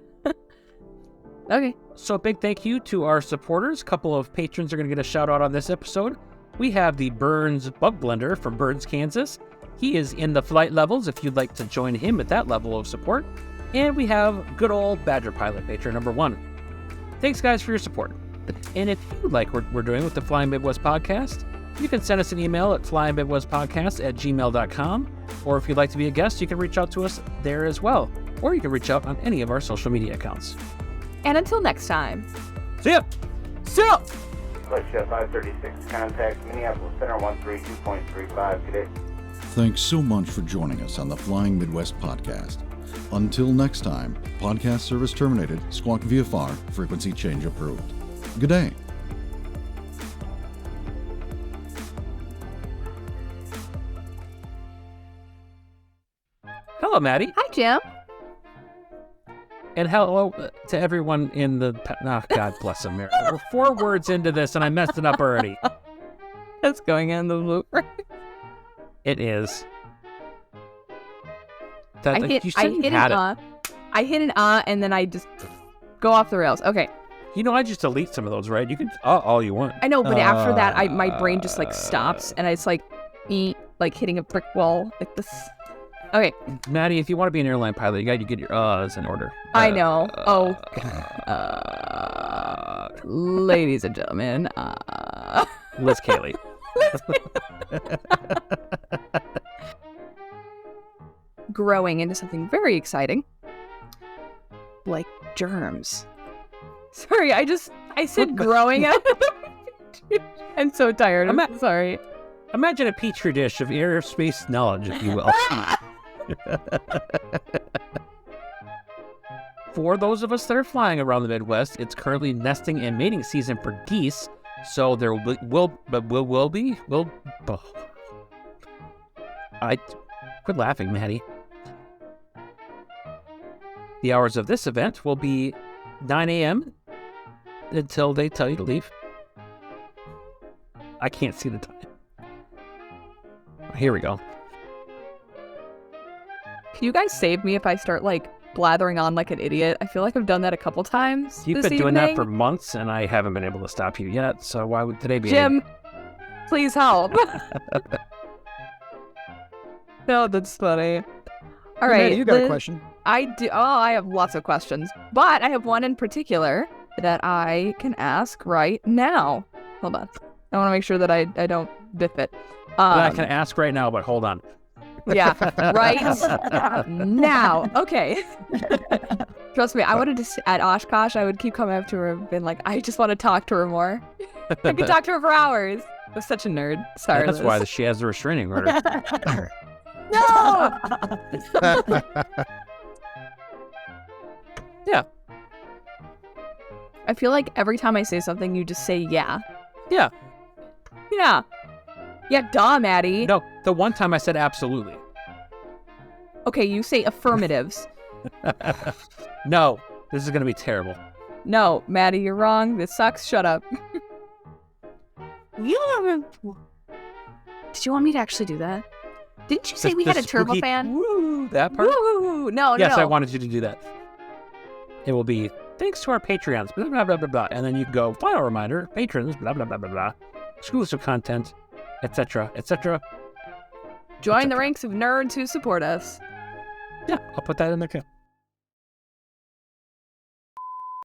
Speaker 6: Okay.
Speaker 5: So a big thank you to our supporters. A couple of patrons are going to get a shout out on this episode. We have the Burns Bug Blender from Burns, Kansas. He is in the flight levels if you'd like to join him at that level of support. And we have good old Badger Pilot, patron number 1. Thanks, guys, for your support. And if you like what we're doing with the Flying Midwest podcast, you can send us an email at flyingmidwestpodcast@gmail.com. Or if you'd like to be a guest, you can reach out to us there as well. Or you can reach out on any of our social media accounts.
Speaker 6: And until next time.
Speaker 5: See ya! See ya!
Speaker 2: Flight Chef 536, contact Minneapolis Center 132.35. Good day.
Speaker 3: Thanks so much for joining us on the Flying Midwest podcast. Until next time, podcast service terminated, squawk VFR, frequency change approved. Good day.
Speaker 5: Hello, Maddie.
Speaker 6: Hi, Jim.
Speaker 5: And hello to everyone in the... Oh, God bless America. We're 4 words into this, and I messed it up already.
Speaker 6: That's going in the loop.
Speaker 5: It is.
Speaker 6: I hit an and then I just go off the rails. Okay.
Speaker 5: You know, I just delete some of those, right? You can all you want.
Speaker 6: I know, but after that, my brain just like stops, and it's like hitting a brick wall like this. Okay.
Speaker 5: Maddie, if you want to be an airline pilot, you got to get your uhs in order.
Speaker 6: I know. Ladies and gentlemen,
Speaker 5: Liz Kailey.
Speaker 6: Growing into something very exciting, like germs. Sorry, I said growing out. I'm so tired. I'm sorry.
Speaker 5: Imagine a petri dish of aerospace knowledge, if you will. For those of us that are flying around the Midwest, it's currently nesting and mating season for geese, so there will be. Quit laughing, Maddie. The hours of this event will be 9 a.m. until they tell you to leave. I can't see the time. Here we go.
Speaker 6: Can you guys save me if I start like blathering on like an idiot? I feel like I've done that a couple times.
Speaker 5: You've been doing that for months, and I haven't been able to stop you yet. So why would today be?
Speaker 6: Jim, please help. No, that's funny. All right,
Speaker 9: Maddie, you got a question?
Speaker 6: I do. Oh, I have lots of questions, but I have one in particular that I can ask right now. Hold on. I want to make sure that I don't biff it.
Speaker 5: I can ask right now, but hold on.
Speaker 6: Yeah, right now. Okay. Trust me, I wanted to, at Oshkosh, I would keep coming up to her and been like, I just want to talk to her more. I could talk to her for hours. I was such a nerd. Sorry,
Speaker 5: That's
Speaker 6: Liz.
Speaker 5: why she has the restraining order.
Speaker 6: No!
Speaker 5: Yeah.
Speaker 6: I feel like every time I say something, you just say, yeah.
Speaker 5: Yeah.
Speaker 6: Yeah. Yeah, duh, Maddie.
Speaker 5: No, the one time I said absolutely.
Speaker 6: Okay, you say affirmatives.
Speaker 5: No, this is going to be terrible.
Speaker 6: No, Maddie, you're wrong. This sucks. Shut up. Did you want me to actually do that? Didn't you say we had a turbofan?
Speaker 5: Woo, that part?
Speaker 6: Woo! No,
Speaker 5: yes,
Speaker 6: no.
Speaker 5: I wanted you to do that. It will be thanks to our Patreons, blah, blah, blah, blah, blah. And then you go, final reminder, patrons, blah, blah, blah, blah, blah. Exclusive content, etc., etc.
Speaker 6: Join the ranks of nerds who support us.
Speaker 5: Yeah, I'll put that in there too.